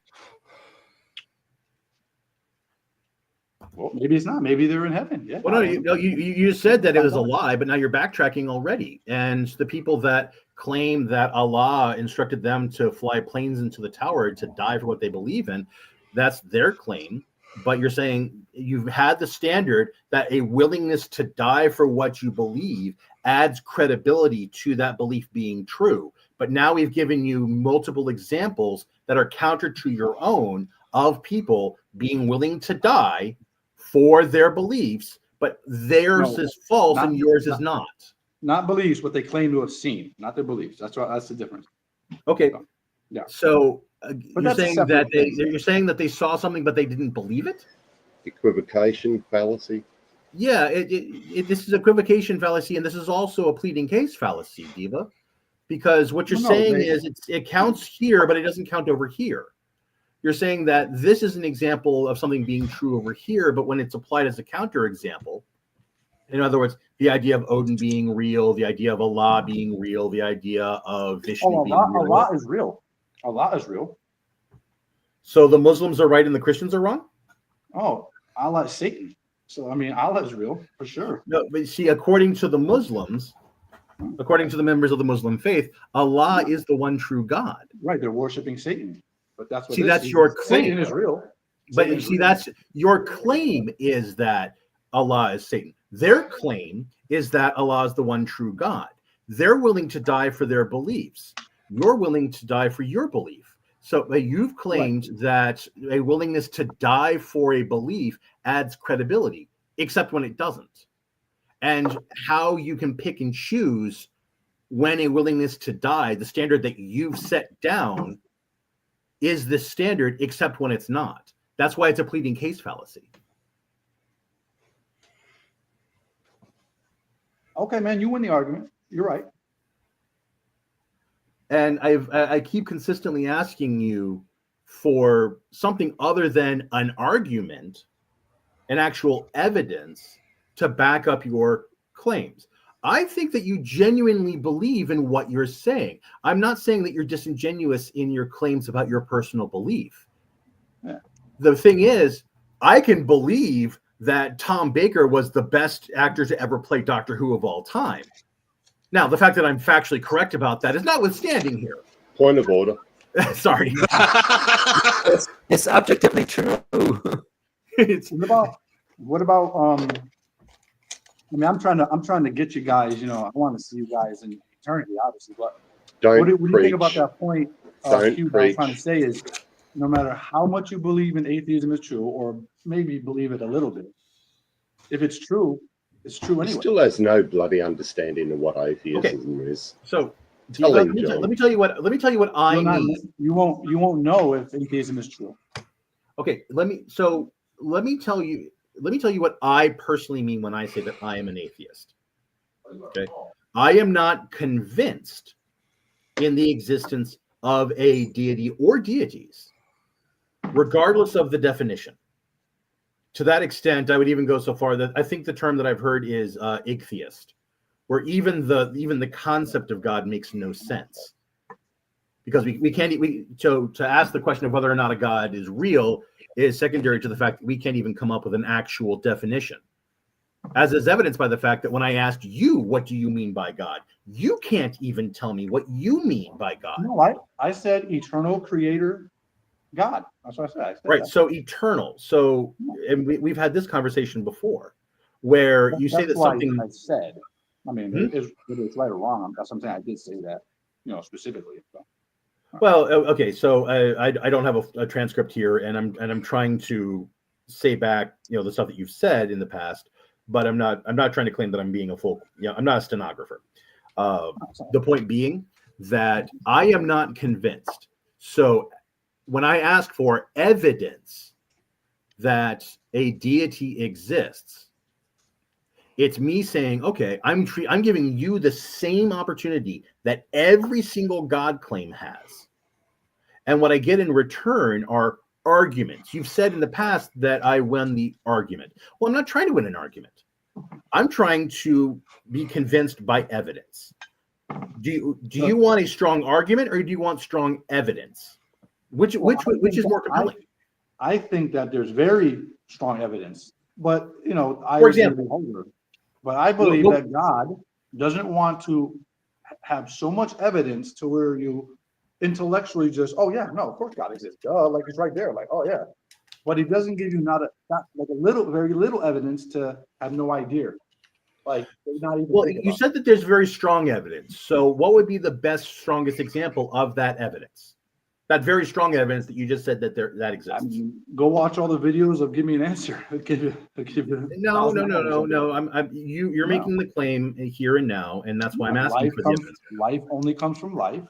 Well, maybe it's not. Maybe they're in heaven. Yeah. Well, you said that it was a lie, but now you're backtracking already. And the people that claim that Allah instructed them to fly planes into the tower to die for what they believe in, that's their claim. But you're saying you've had the standard that a willingness to die for what you believe adds credibility to that belief being true. But now we've given you multiple examples that are counter to your own of people being willing to die for their beliefs, but theirs is false and yours is not. Not beliefs, what they claim to have seen, not their beliefs. That's the difference. Okay. Yeah. So But you're that's a saying separate that thing. you're saying that they saw something but they didn't believe it? Equivocation fallacy. Yeah, this is equivocation fallacy, and this is also a pleading case fallacy, Diva, because what you're saying is it counts here, but it doesn't count over here. You're saying that this is an example of something being true over here, but when it's applied as a counter example, in other words, the idea of Odin being real, the idea of Allah being real, the idea of Vishnu being real. Allah is real. Allah is real. So the Muslims are right and the Christians are wrong? Oh, Allah is Satan. So, I mean, Allah is real for sure. No, but see, according to the Muslims, according to the members of the Muslim faith, Allah is the one true God. Right, they're worshiping Satan. But that's what that's your claim. Satan is real. But you see, that's your claim is that Allah is Satan. Their claim is that Allah is the one true God. They're willing to die for their beliefs. You're willing to die for your belief. So you've claimed that a willingness to die for a belief adds credibility, except when it doesn't. And how you can pick and choose when a willingness to die, the standard that you've set down, is the standard, except when it's not. That's why it's a pleading case fallacy. Okay, man, you win the argument. You're right. And I keep consistently asking you for something other than an argument, an actual evidence to back up your claims. I think that you genuinely believe in what you're saying. I'm not saying that you're disingenuous in your claims about your personal belief. Yeah. The thing is, I can believe that Tom Baker was the best actor to ever play Doctor Who of all time. Now, the fact that I'm factually correct about that is notwithstanding here. Point of order. Sorry. It's objectively true. What about I mean, I'm trying to get you guys, I want to see you guys in eternity, obviously, but Don't What do you think about preach. that point? Don't Hugh, what I'm trying preach. to say is, no matter how much you believe in atheism is true, or maybe believe it a little bit, if it's true, it's true He anyway. still has no bloody understanding of what atheism is. So Tell let him, me, John. let me tell you what I You're not- mean. you won't know if atheism is true. Okay, let me tell you what I personally mean when I say that I am an atheist. Okay. I am not convinced in the existence of a deity or deities, regardless of the definition. To that extent, I would even go so far that I think the term that I've heard is atheist, where even the concept of God makes no sense. Because we can't to ask the question of whether or not a God is real is secondary to the fact that we can't even come up with an actual definition. As is evidenced by the fact that when I asked you, what do you mean by God? You can't even tell me what you mean by God. No, I said eternal creator God. That's what I said. Right. So eternal. So, and we've had this conversation before where you say that something. I said. I mean, whether it's right or wrong, that's something I did say that, specifically. So. Well, okay. So I don't have a transcript here, and I'm trying to say back, the stuff that you've said in the past, but I'm not trying to claim that I'm being I'm not a stenographer. The point being that I am not convinced. So when I ask for evidence that a deity exists, it's me saying, okay, I'm giving you the same opportunity that every single God claim has. And what I get in return are arguments. You've said in the past that I win the argument. Well, I'm not trying to win an argument. I'm trying to be convinced by evidence. Do you want a strong argument, or do you want strong evidence? Which is more compelling? I think that there's very strong evidence, but For example, but I believe that God doesn't want to have so much evidence to where you intellectually just, oh yeah, no, of course God exists. Like it's right there, like, oh yeah. But he doesn't give you not like very little evidence to have no idea. Like not even. Well, you said that there's very strong evidence. So what would be the strongest example of that evidence? That very strong evidence that you just said that that exists. I mean, go watch all the videos of Give Me an Answer. I'll give you No. You're making the claim here and now, and that's why I'm asking for the evidence. Life only comes from life.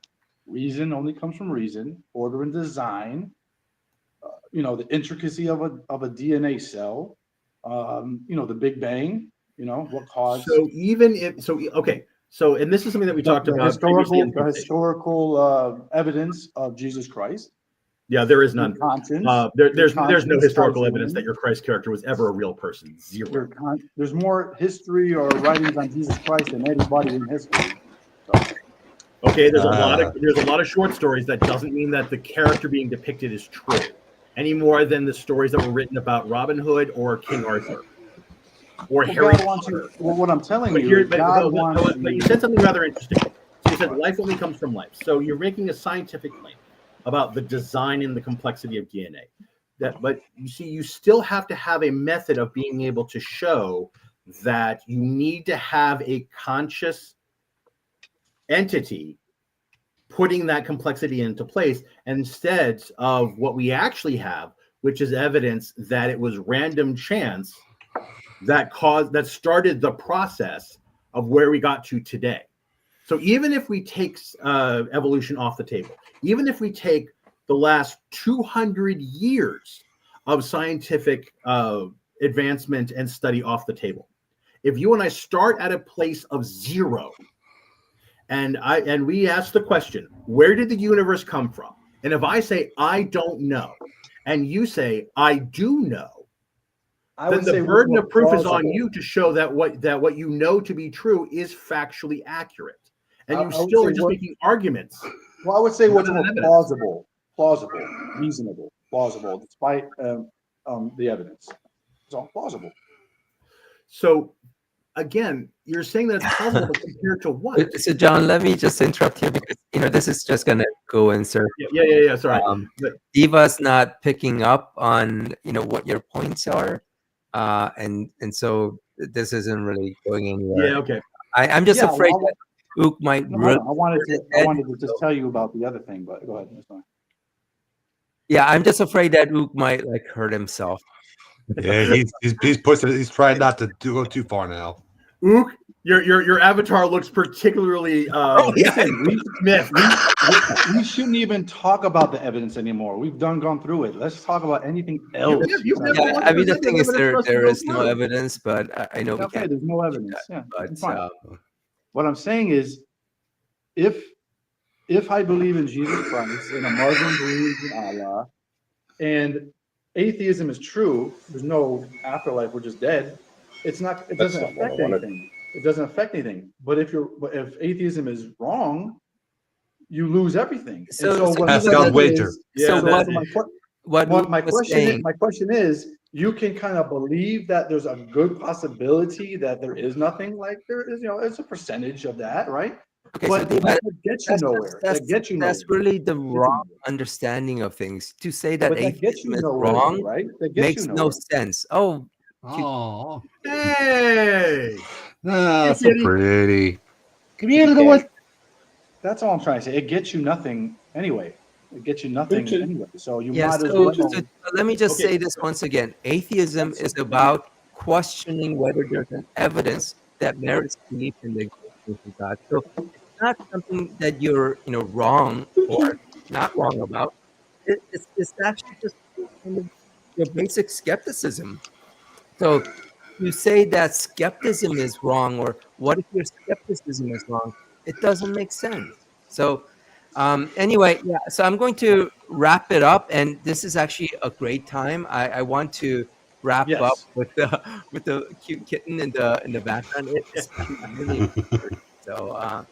Reason only comes from reason. Order and design. The intricacy of a DNA cell. The Big Bang. What caused. So even if okay. So, and this is something that we talked about. Historical evidence of Jesus Christ. Yeah, there is none. There's no historical evidence that your Christ character was ever a real person. Zero. There's more history or writings on Jesus Christ than anybody in history. So. Okay, there's a lot of short stories. That doesn't mean that the character being depicted is true, any more than the stories that were written about Robin Hood or King Arthur. Or Harry Potter. What I'm telling you, but you said something rather interesting. So you said life only comes from life. So you're making a scientific claim about the design and the complexity of DNA. But you see, you still have to have a method of being able to show that you need to have a conscious entity putting that complexity into place instead of what we actually have, which is evidence that it was random chance that started the process of where we got to today. So even if we take evolution off the table, even if we take the last 200 years of scientific advancement and study off the table, if you and I start at a place of zero, and we ask the question, where did the universe come from? And if I say I don't know, and you say I do know, then the burden of proof is on you to show that what you know to be true is factually accurate. And you still are just making arguments. Well, I would say what's more plausible, reasonable, plausible, despite the evidence. It's all plausible. So, again, you're saying that it's plausible compared to what? So, John, let me just interrupt here because this is just gonna go in circles. Yeah. Sorry, Diva's not picking up on what your points are. And so this isn't really going anywhere. Yeah, okay. I'm just afraid that Ook might No, really. I wanted to just tell you about the other thing, but go ahead. That's fine. Yeah, I'm just afraid that Ook might like hurt himself. Yeah, he's pushing. He's trying not to go too far now. Ook, your avatar looks particularly Listen, Smith. we shouldn't even talk about the evidence anymore. We've gone through it. Let's talk about anything else. Yeah, I mean, the thing is, there is no evidence, but I know we Okay, can't. there's no evidence. Yeah, But fine. What I'm saying is, if I believe in Jesus Christ and a Muslim believes in Allah, and atheism is true, there's no afterlife, we're just dead. It doesn't affect anything. It doesn't affect anything. But if atheism is wrong, you lose everything. So what Pascal's wager. my question is, you can kind of believe that there's a good possibility that there is nothing, like there is, it's a percentage of that, right? Okay, but so that gets you nowhere. That's really the wrong understanding of things. To say that atheism is wrong, right? Makes no sense. Oh, hey, so pretty. Come here, little one. That's all I'm trying to say. It gets you nothing anyway. It gets you nothing anyway. So you might as well. So let me just say this once again. Atheism is about questioning whether there's an evidence that merits belief in the existence of God. So it's not something that you're wrong or not wrong about. It's actually just kind of your basic skepticism. So you say that skepticism is wrong, or what if your skepticism is wrong? It doesn't make sense. So anyway, yeah, so I'm going to wrap it up, and this is actually a great time. I want to wrap up with the cute kitten in the background. It's really cute. So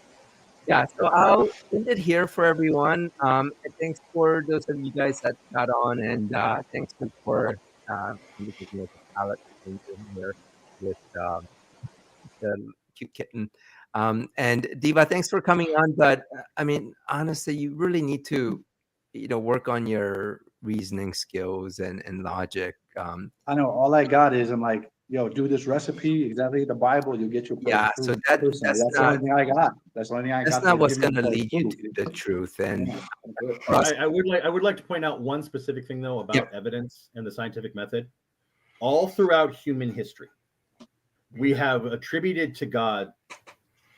yeah, so I'll end it here for everyone. And thanks for those of you guys that got on, and thanks for the palette in here with the cute kitten. And Diva, thanks for coming on. But I mean, honestly, you really need to, work on your reasoning skills and logic. I know all I got is I'm like, do this recipe exactly the Bible. You get your so that's the only thing I got. That's the only thing I got. That's not what's going to lead you to the truth. And I would like to point out one specific thing though about evidence and the scientific method. All throughout human history, we have attributed to God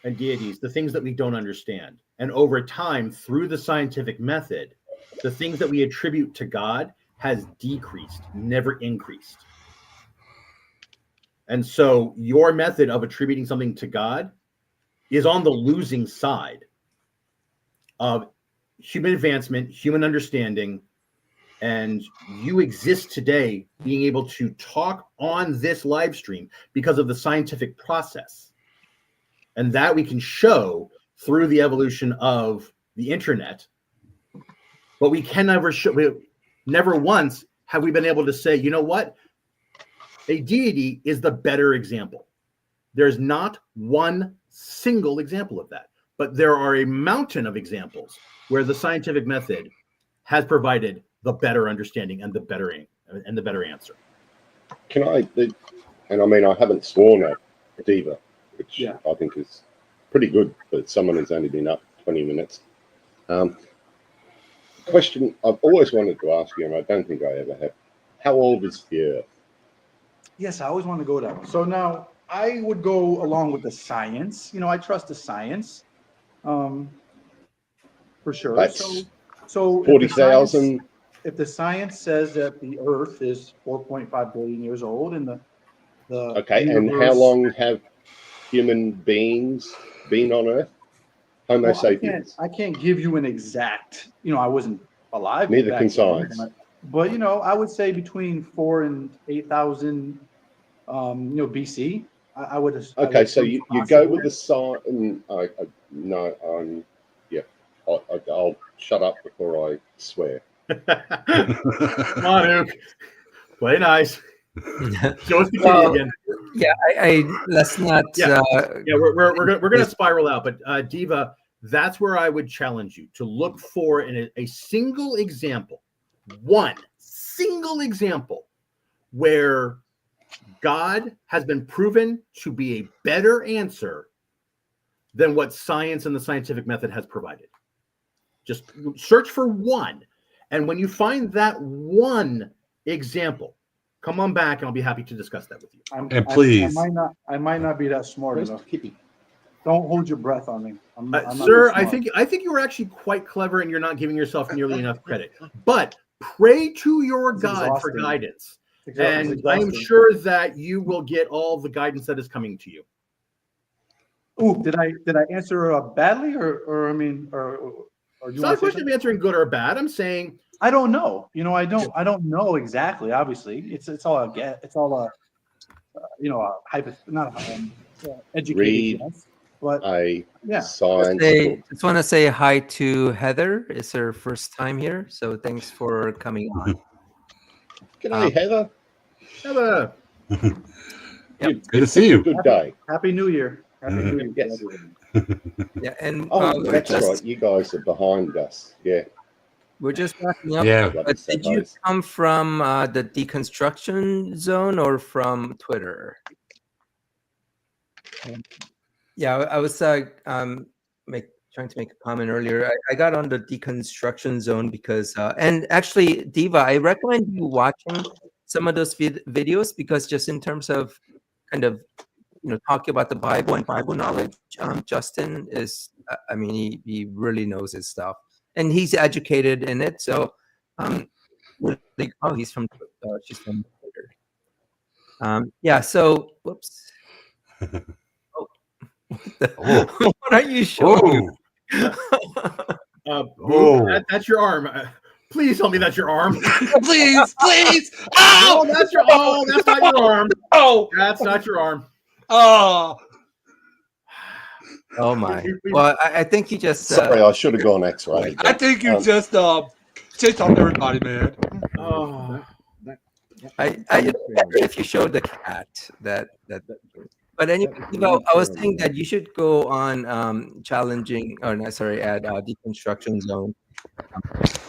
and deities the things that we don't understand. And over time, through the scientific method, the things that we attribute to God has decreased, never increased. And so your method of attributing something to God is on the losing side of human advancement, human understanding, and you exist today being able to talk on this live stream because of the scientific process. And that we can show through the evolution of the internet. But we can never once have we been able to say, you know what? A deity is the better example. There's not one single example of that, but there are a mountain of examples where the scientific method has provided the better understanding and the better answer. Can I? And I mean, I haven't sworn at Diva, which I think is pretty good for someone who's only been up 20 minutes. Question I've always wanted to ask you, and I don't think I ever have. How old is the Earth? Yes, I always want to go that. So now I would go along with the science. I trust the science, for sure. That's so 40,000. If the science says that the Earth is 4.5 billion years old, and the okay, universe, and how long have human beings been on Earth? Homo sapiens. I can't give you an exact. I wasn't alive. Neither can science. But I would say between 4,000 and 8,000, BC. I would. Okay, so you go with the science. I'll shut up before I swear. Come on, Ook. Play nice. Show us the key again. Yeah, let's not. We're gonna spiral out, but Diva, that's where I would challenge you to look for a single example, one single example where God has been proven to be a better answer than what science and the scientific method has provided. Just search for one. And when you find that one example, come on back and I'll be happy to discuss that with you. And please. I might not be that smart enough. Don't hold your breath on me. I'm not Sir, that smart. I think you were actually quite clever and you're not giving yourself nearly enough credit. But pray to your It's God for exhausting. guidance. It's And I am exhausting. sure that you will get all the guidance that is coming to you. Ooh, did I answer badly or I mean or you It's not a want to question of answering good or bad. I'm saying I don't know. You know, I don't know exactly. Obviously, it's all a get. It's all a a not educated Read guess. But a yeah, science book. Just want to say hi to Heather. It's her first time here, so thanks for coming on. G'day, Heather. have a Good to see you. Good day. Happy New Year. Happy New Year. Yes. Yeah, and Oh, we're that's just, right. You guys are behind us. Yeah. we're just wrapping up. Yeah. But did you come from the deconstruction zone or from Twitter? Yeah, I was trying to make a comment earlier. I got on the deconstruction zone because, and actually, Diva, I recommend you watching some of those videos because just in terms of kind of, talking about the Bible and Bible knowledge, Justin is, I mean, he really knows his stuff and he's educated in it. So, she's from Twitter. Yeah. So, whoops. What are you showing? that's your arm. Please tell me that's your arm. Please. Oh, that's your. Oh, that's not your arm. Oh, That's not your arm. oh. Oh my. Well, I think you just. Sorry, I should have gone X-ray. I think you just say talk to everybody, man. Oh, if you showed the cat that. But anyway, I was saying that you should go on challenging, or no, sorry, at deconstruction zone.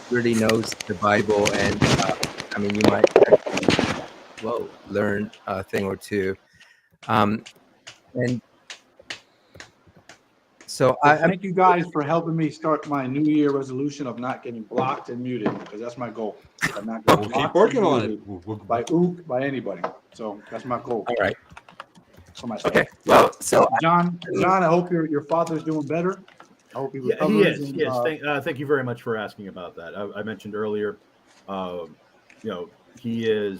Really knows the Bible, and I mean, you might actually, learn a thing or two. And so I thank you guys for helping me start my New Year resolution of not getting blocked and muted because that's my goal. I'm not getting We'll keep blocked working and on muted it. by anybody. So that's my goal. all right. For myself. Okay. Well, so John, I hope your father's doing better. I hope he recovers. he is. and, Yes. Thank you very much for asking about that. I mentioned earlier, he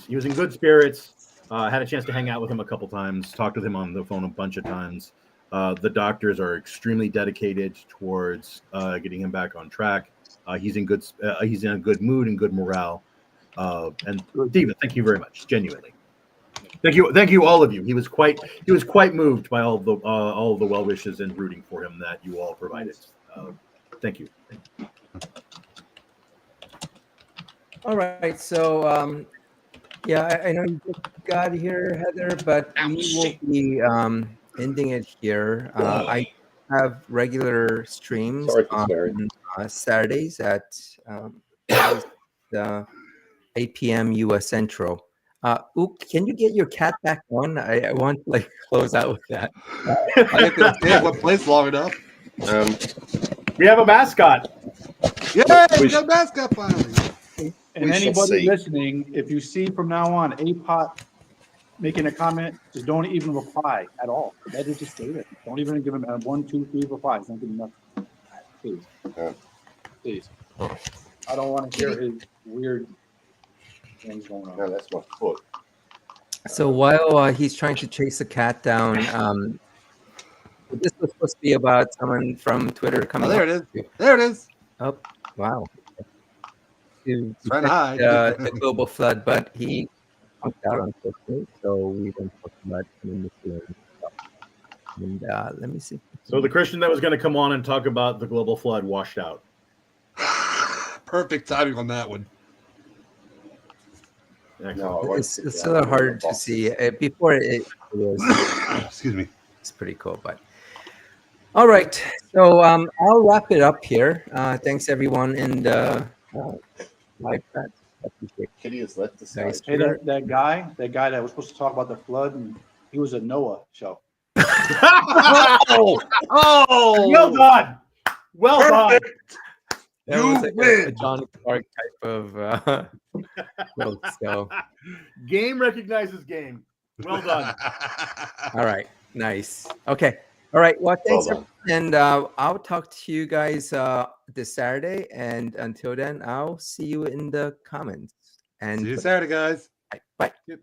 was in good spirits. Had a chance to hang out with him a couple times, talked with him on the phone a bunch of times. The doctors are extremely dedicated towards getting him back on track. He's in a good mood and good morale. And Diva, thank you very much, genuinely. Thank you, all of you. He was quite moved by all of the well wishes and rooting for him that you all provided. Thank you. all right. So I know you just got here, Heather, but we will be ending it here. I have regular streams Sorry for swearing. on Saturdays at 8 p.m. U.S. Central. Can you get your cat back on? I want to close out with that. I think that's it. What plays long enough? We have a mascot. Yeah, we got a mascot finally. And We shall anybody see. listening, if you see from now on APOT making a comment, just don't even reply at all. Let it just stay there. Don't even give him a 1, 2, 3 replies. Don't give him nothing. Please. Please. I don't want to hear his weird things going on. No, that's my foot. So while he's trying to chase the cat down, this was supposed to be about someone from Twitter coming. There it is. There it is. Oh, wow. To Trying to hide. the global flood, but he punked out unfortunately, so we don't talk about him in this stuff. And let me see. So the Christian that was going to come on and talk about the global flood washed out. Perfect timing on that one. No, It's a little hard to see. Before it was. Excuse me. It's pretty cool, but all right. So I'll wrap it up here. Thanks everyone, and live chat. Kitty has left the stage. Hey, that guy that was supposed to talk about the flood, and he was a Noah show. Oh, Well done. Well done. That You was like a win. John Clark type of quote. So, Game recognizes game. Well done. all right, nice. Okay, all right. Well, thanks, Well done. and I'll talk to you guys this Saturday. And until then, I'll see you in the comments. And See you Saturday, guys. bye. Yep.